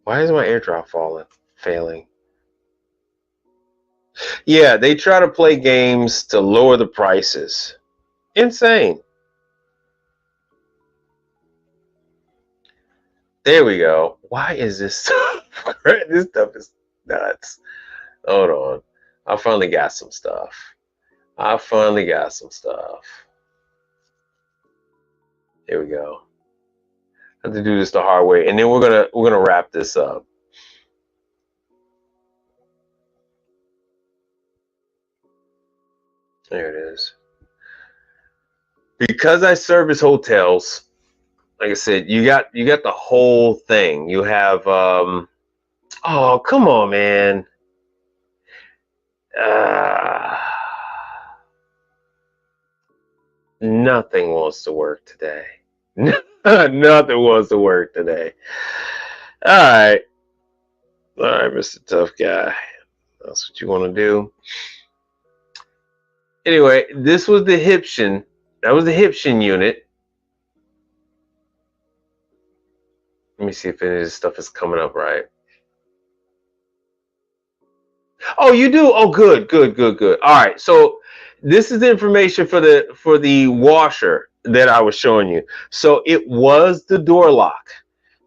Why is my AirDrop failing? Yeah, they try to play games to lower the prices. Insane. There we go. Why is this stuff? This stuff is nuts. Hold on. I finally got some stuff. Here we go. I have to do this the hard way, and then we're gonna wrap this up. There it is. Because I service hotels, like I said, you got the whole thing. You have oh, come on, man. Nothing wants to work today. Nothing wants to work today. All right, Mr. Tough Guy. That's what you want to do. Anyway, this was the Hipshin. That was the Hipshin unit. Let me see if any of this stuff is coming up right. Oh, you do? Oh, good. All right. So this is the information for the washer that I was showing you. So it was the door lock.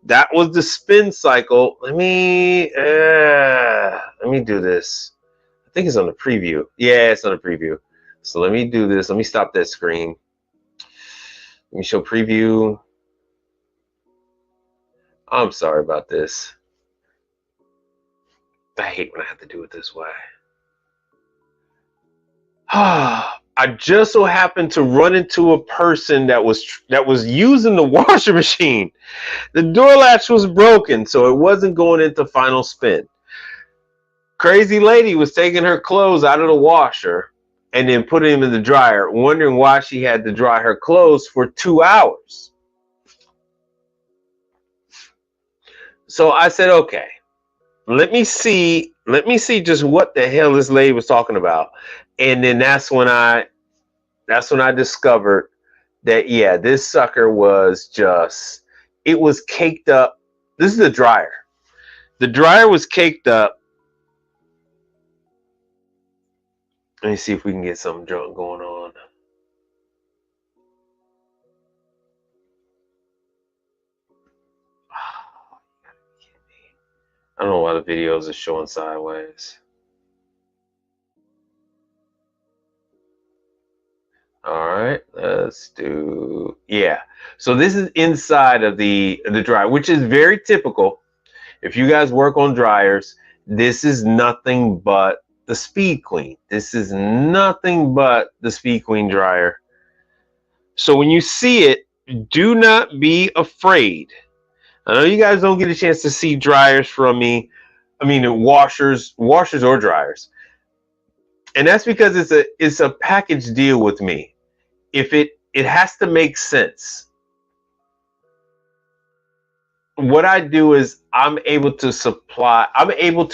That was the spin cycle. Let me do this. I think it's on the preview. Yeah, it's on the preview. So let me do this. Let me stop that screen. Let me show preview. I'm sorry about this. I hate when I have to do it this way. I just so happened to run into a person that was using the washer machine. The door latch was broken, so it wasn't going into final spin. Crazy lady was taking her clothes out of the washer and then putting them in the dryer, wondering why she had to dry her clothes for 2 hours. So I said, okay, let me see just what the hell this lady was talking about. And then that's when I discovered that, yeah, this sucker was just, it was caked up. This is the dryer. The dryer was caked up. Let me see if we can get something drunk going on. Oh, you gotta be kidding me. I don't know why the videos are showing sideways. All right, let's do, yeah. So this is inside of the dryer, which is very typical. If you guys work on dryers, this is nothing but the Speed Queen. This is nothing but the Speed Queen dryer. So when you see it, do not be afraid. I know you guys don't get a chance to see dryers from me. I mean, washers or dryers. And that's because it's a package deal with me. If it has to make sense. What I do is I'm able to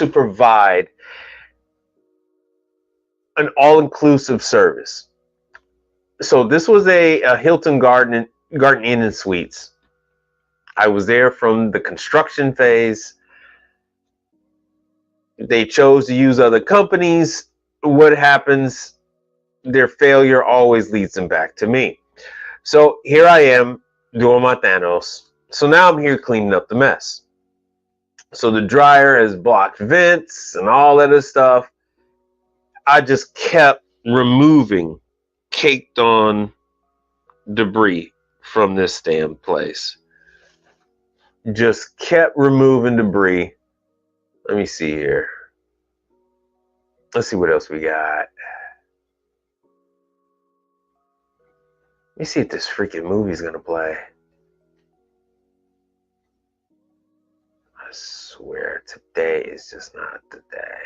provide an all-inclusive service. So this was a Hilton Garden Inn and Suites. I was there from the construction phase. They chose to use other companies. What happens? Their failure always leads them back to me. So here I am doing my Thanos. So now I'm here cleaning up the mess. So the dryer has blocked vents and all that other stuff. I just kept removing caked on debris from this damn place. Just kept removing debris. Let me see here. Let's see what else we got. Let me see if this freaking movie's gonna play. I swear today is just not the day.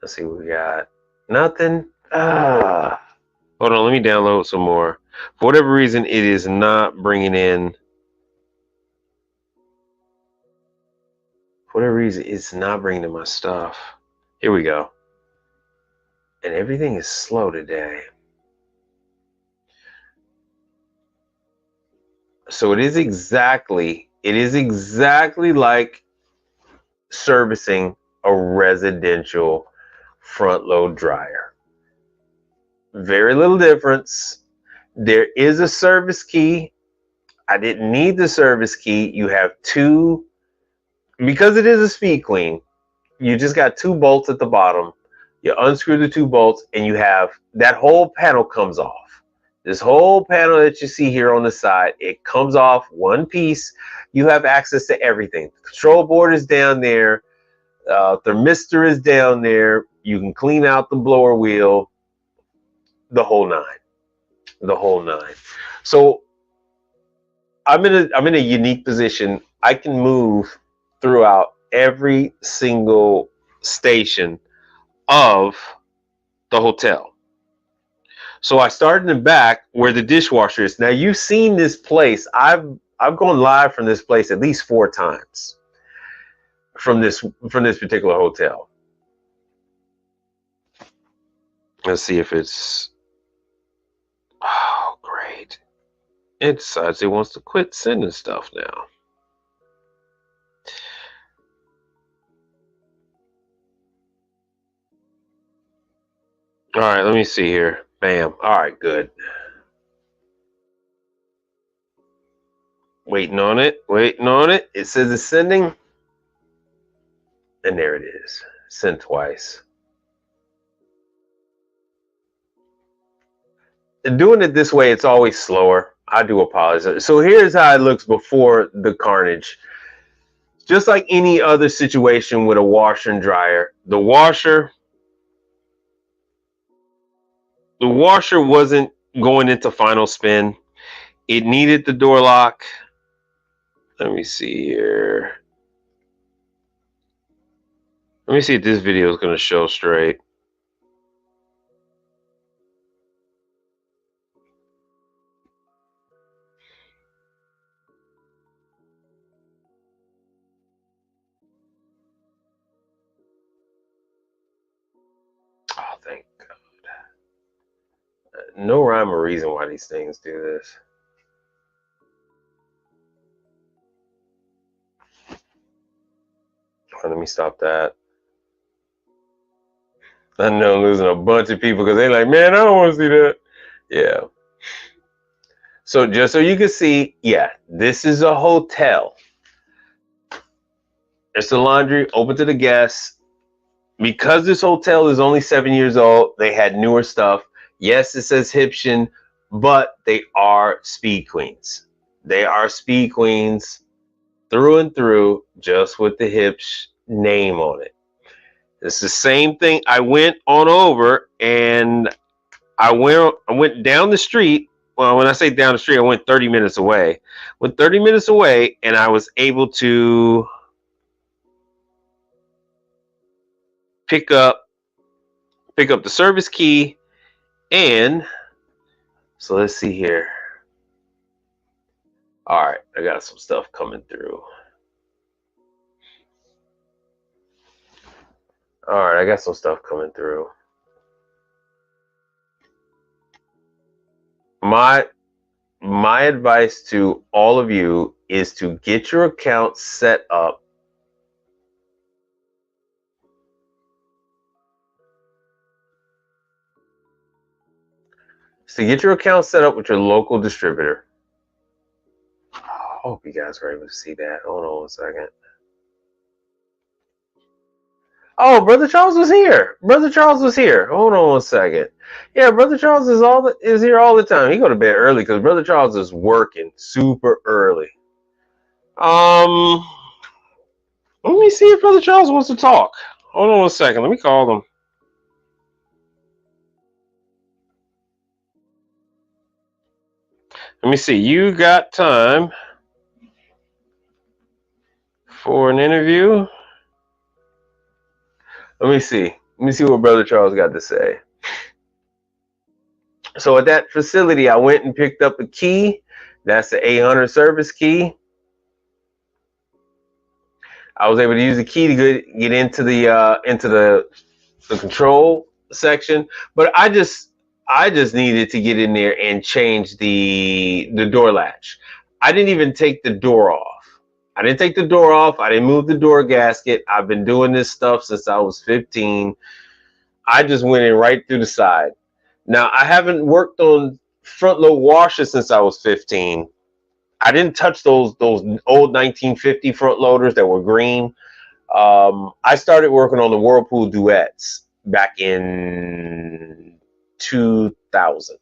Let's see what we got. Nothing. Hold on, let me download some more. For whatever reason, it is not bringing in. For whatever reason, it's not bringing in my stuff. Here we go. And everything is slow today. So it is exactly like servicing a residential front load dryer. Very little difference. There is a service key. I didn't need the service key. You have two, because it is a Speed Queen, you just got 2 bolts at the bottom. You unscrew the 2 bolts and you have that whole panel comes off. This whole panel that you see here on the side, it comes off one piece. You have access to everything. The control board is down there. Thermistor is down there. You can clean out the blower wheel, the whole 9. the whole nine. So I'm in a unique position. I can move throughout every single station of the hotel. So I started in the back where the dishwasher is. Now you've seen this place. I've gone live from this place at least 4 times from this particular hotel. Let's see if it's. Oh, great! It decides it wants to quit sending stuff now. All right, let me see here. Bam. All right, good. Waiting on it. Waiting on it. It says it's sending. And there it is. Sent twice. And doing it this way, it's always slower. I do apologize. So here's how it looks before the carnage. Just like any other situation with a washer and dryer, the washer wasn't going into final spin. It needed the door lock. Let me see here. Let me see if this video is going to show straight. Oh, thank God. No rhyme or reason why these things do this. Let me stop that. I know I'm losing a bunch of people because they're like, man, I don't want to see that. Yeah. So just so you can see, yeah, this is a hotel. It's the laundry open to the guests. Because this hotel is only 7 years old, they had newer stuff. Yes, it says Hipshin, but they are speed queens. They are speed queens through and through, just with the Hipsh name on it. It's the same thing. I went on over and I went down the street. Well, when I say down the street, I went 30 minutes away. Went 30 minutes away, and I was able to pick up the service key. And so let's see here. All right, I got some stuff coming through. All right, I got some stuff coming through. My advice to all of you is to get your account set up. So get your account set up with your local distributor. I hope you guys were able to see that. Hold on 1 second. Oh, Brother Charles was here. Brother Charles was here. Hold on 1 second. Yeah, Brother Charles is here all the time. He go to bed early because Brother Charles is working super early. Let me see if Brother Charles wants to talk. Hold on 1 second. Let me call him. Let me see. You got time for an interview? Let me see. Let me see what Brother Charles got to say. So at that facility, I went and picked up a key. That's the 800 service key. I was able to use the key to get into the control section, but I just needed to get in there and change the door latch. I didn't even take the door off. I didn't take the door off. I didn't move the door gasket. I've been doing this stuff since I was 15. I just went in right through the side. Now, I haven't worked on front load washers since I was 15. I didn't touch those old 1950 front loaders that were green. I started working on the Whirlpool Duets back in 2000.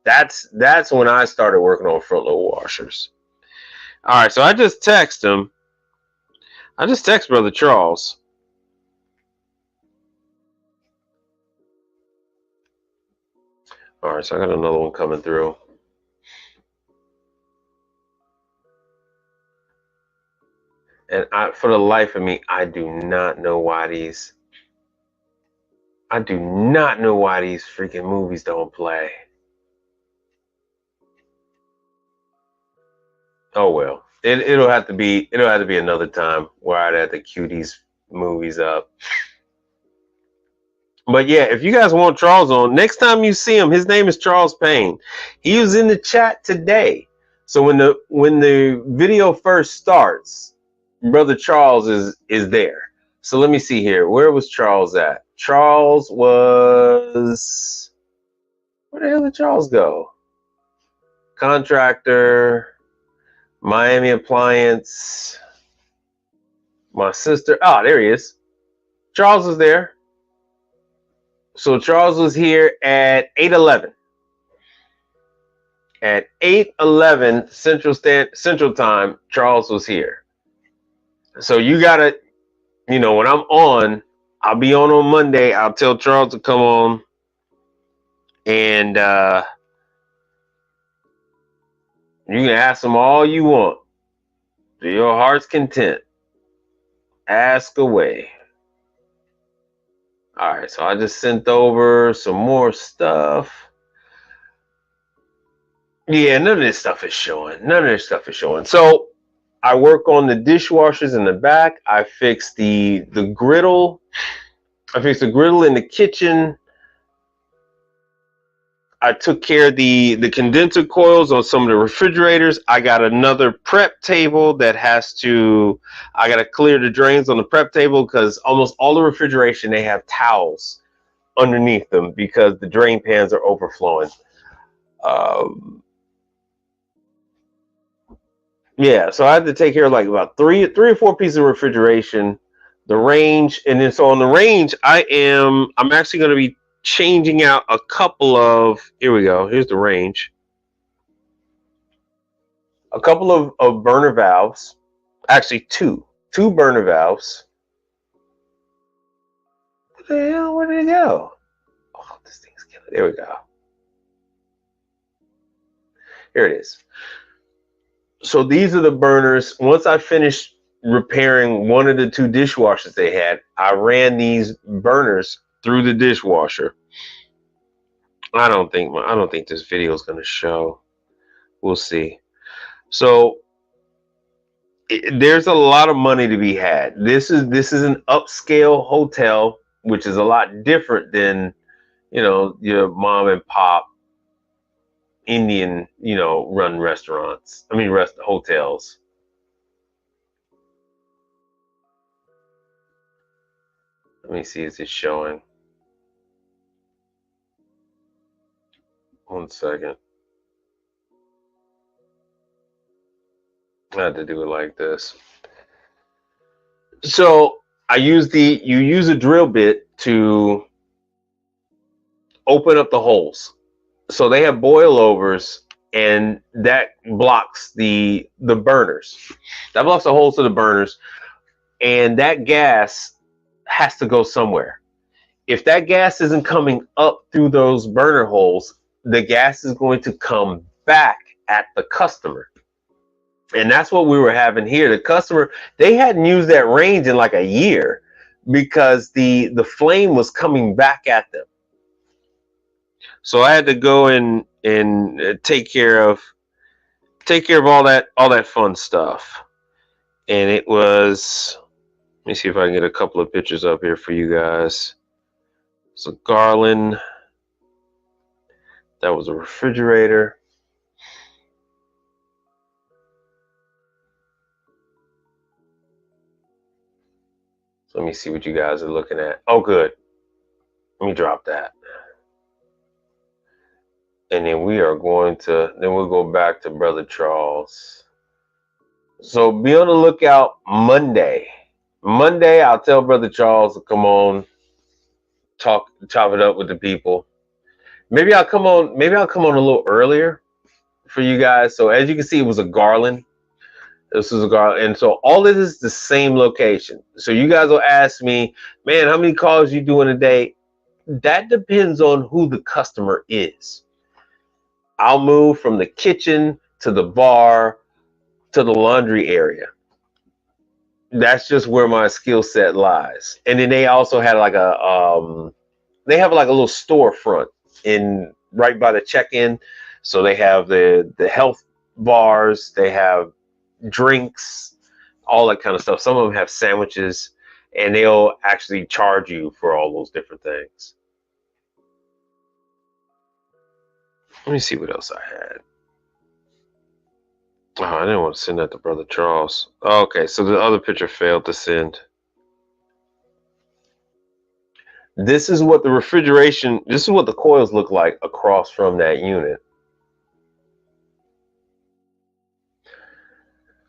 That's when I started working on front load washers. All right, so I just text him. I just text Brother Charles. All right, so I got another one coming through. And for the life of me, I do not know why these freaking movies don't play. Oh well. It'll have to be another time where I'd have to queue these movies up. But yeah, if you guys want Charles on, next time you see him, his name is Charles Payne. He was in the chat today. So when the video first starts, Brother Charles is there. So let me see here. Where was Charles at? Charles was, where the hell did Charles go? Contractor, Miami Appliance, my sister. Oh, there he is. Charles was there. So Charles was here at 8:11. At 8:11 Central Time, Charles was here. So you gotta, when I'm on, I'll be on Monday. I'll tell Charles to come on, and you can ask him all you want, to your heart's content. Ask away. All right, so I just sent over some more stuff. Yeah, none of this stuff is showing. So I work on the dishwashers in the back. I fixed the griddle. I fixed the griddle in the kitchen. I took care of the condenser coils on some of the refrigerators. I got another prep table that I got to clear the drains on the prep table because almost all the refrigeration, they have towels underneath them because the drain pans are overflowing. Yeah, so I had to take care of like about three or four pieces of refrigeration, the range, and then so on the range, I'm actually going to be changing out a couple of, here we go, here's the range. A couple of burner valves, actually two burner valves. What the hell, where did it go? Oh, this thing's killing. There we go. Here it is. So these are the burners. Once I finished repairing one of the two dishwashers they had, I ran these burners through the dishwasher. I don't think this video is going to show. We'll see. So there's a lot of money to be had. This is an upscale hotel, which is a lot different than, your mom and pop Indian, run restaurants. I mean, hotels. Let me see, is it showing? One second. I had to do it like this. So you use a drill bit to open up the holes. So they have boilovers, and that blocks the burners. That blocks the holes to the burners, and that gas has to go somewhere. If that gas isn't coming up through those burner holes, the gas is going to come back at the customer. And that's what we were having here. The customer, they hadn't used that range in like a year because the flame was coming back at them. So I had to go and take care of all that fun stuff. And it was, let me see if I can get a couple of pictures up here for you guys. So Garland, that was a refrigerator. So let me see what you guys are looking at. Oh, good. Let me drop that. And then we'll go back to Brother Charles. So be on the lookout Monday. Monday, I'll tell Brother Charles to come on, chop it up with the people. Maybe I'll come on a little earlier for you guys. So as you can see, it was a Garland. This is a Garland. And so all this is the same location. So you guys will ask me, man, how many calls you do in a day? That depends on who the customer is. I'll move from the kitchen to the bar to the laundry area. That's just where my skill set lies. And then they also had like they have like a little storefront in right by the check-in. So they have the health bars, they have drinks, all that kind of stuff. Some of them have sandwiches, and they'll actually charge you for all those different things. Let me see what else I had. Oh, I didn't want to send that to Brother Charles. Oh, okay, so the other picture failed to send. This is what the refrigeration, this is what the coils look like across from that unit.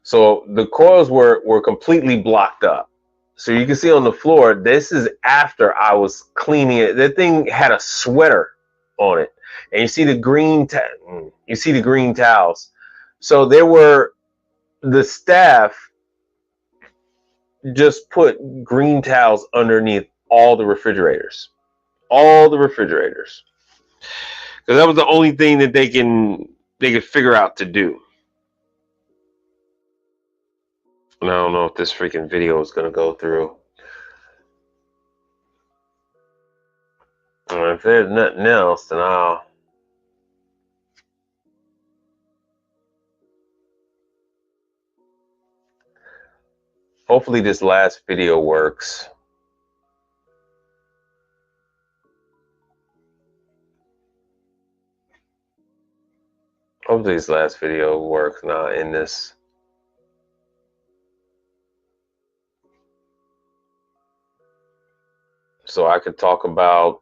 So the coils were completely blocked up. So you can see on the floor, this is after I was cleaning it. That thing had a sweater on it. And you see the green towels. So the staff just put green towels underneath all the refrigerators. All the refrigerators. Because that was the only thing that they could figure out to do. And I don't know if this freaking video is going to go through. If there's nothing else, then hopefully this last video works. Hopefully this last video works, not in this. So I could talk about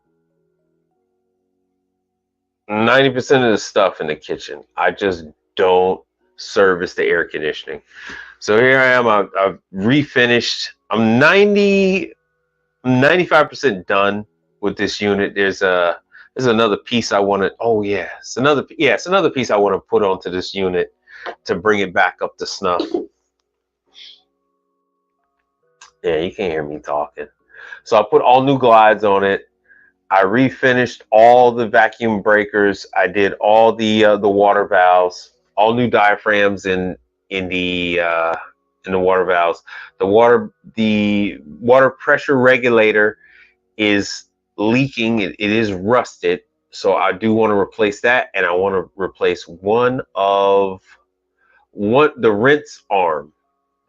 90% of the stuff in the kitchen. I just don't service the air conditioning. So here I am. I've refinished. I'm 95% done with this unit. There's another piece I want to. Oh yeah, it's another piece I want to put onto this unit to bring it back up to snuff. Yeah, you can't hear me talking. So I put all new glides on it. I refinished all the vacuum breakers. I did all the water valves, all new diaphragms in the water valves. The water pressure regulator is leaking. It is rusted. So I do want to replace that, and I want to replace the rinse arm.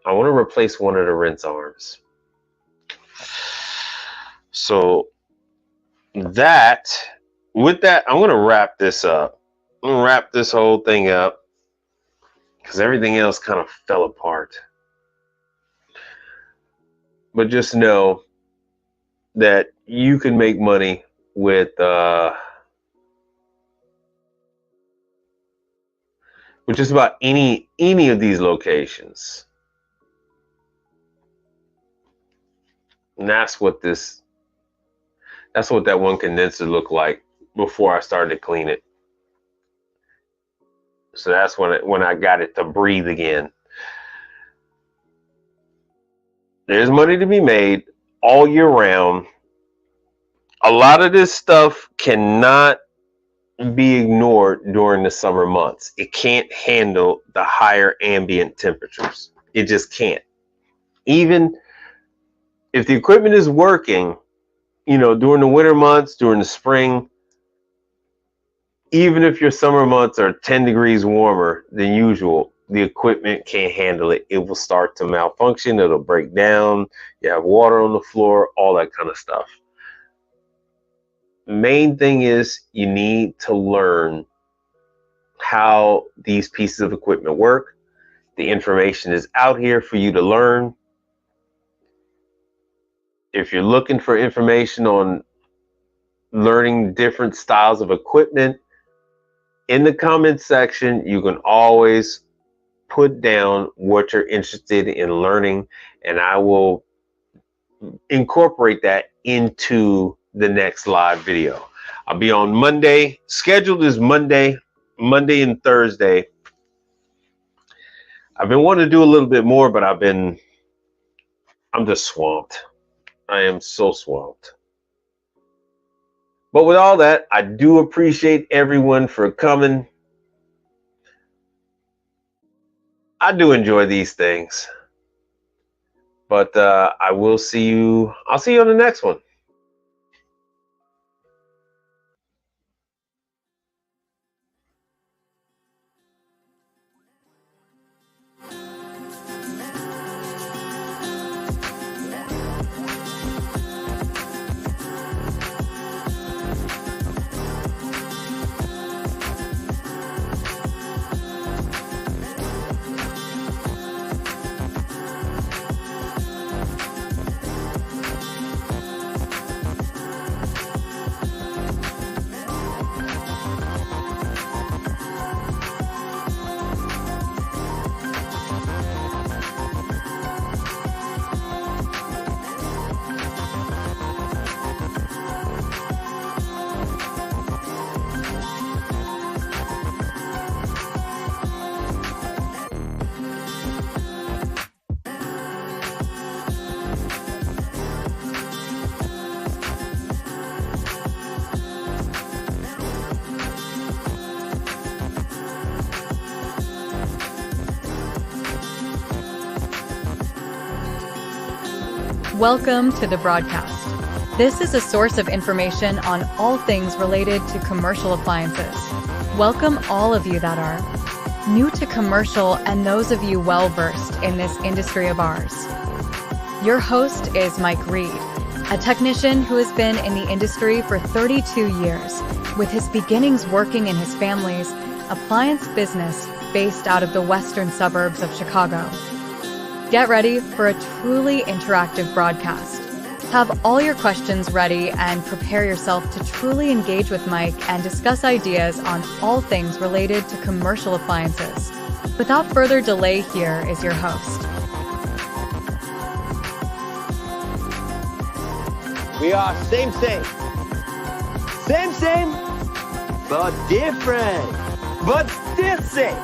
I want to replace one of the rinse arms. So with that, I'm going to wrap this up. I'm going to wrap this whole thing up because everything else kind of fell apart. But just know that you can make money with just about any of these locations. And that's what that one condenser looked like before I started to clean it. So that's when I got it to breathe again. There's money to be made all year round. A lot of this stuff cannot be ignored during the summer months. It can't handle the higher ambient temperatures. It just can't. Even if the equipment is working, during the winter months, during the spring, even if your summer months are 10 degrees warmer than usual, the equipment can't handle it. It will start to malfunction. It'll break down. You have water on the floor, all that kind of stuff. Main thing is you need to learn how these pieces of equipment work. The information is out here for you to learn. If you're looking for information on learning different styles of equipment, in the comments section, you can always put down what you're interested in learning, and I will incorporate that into the next live video. I'll be on Monday. Scheduled is Monday and Thursday. I've been wanting to do a little bit more, but I'm just swamped. I am so swamped. But with all that, I do appreciate everyone for coming I do enjoy these things. But I will see you. I'll see you on the next one. Welcome to the broadcast. This is a source of information on all things related to commercial appliances. Welcome all of you that are new to commercial and those of you well-versed in this industry of ours. Your host is Mike Reed, a technician who has been in the industry for 32 years, with his beginnings working in his family's appliance business based out of the western suburbs of Chicago. Get ready for a truly interactive broadcast. Have all your questions ready and prepare yourself to truly engage with Mike and discuss ideas on all things related to commercial appliances. Without further delay, here is your host. We are same, but different, but still same.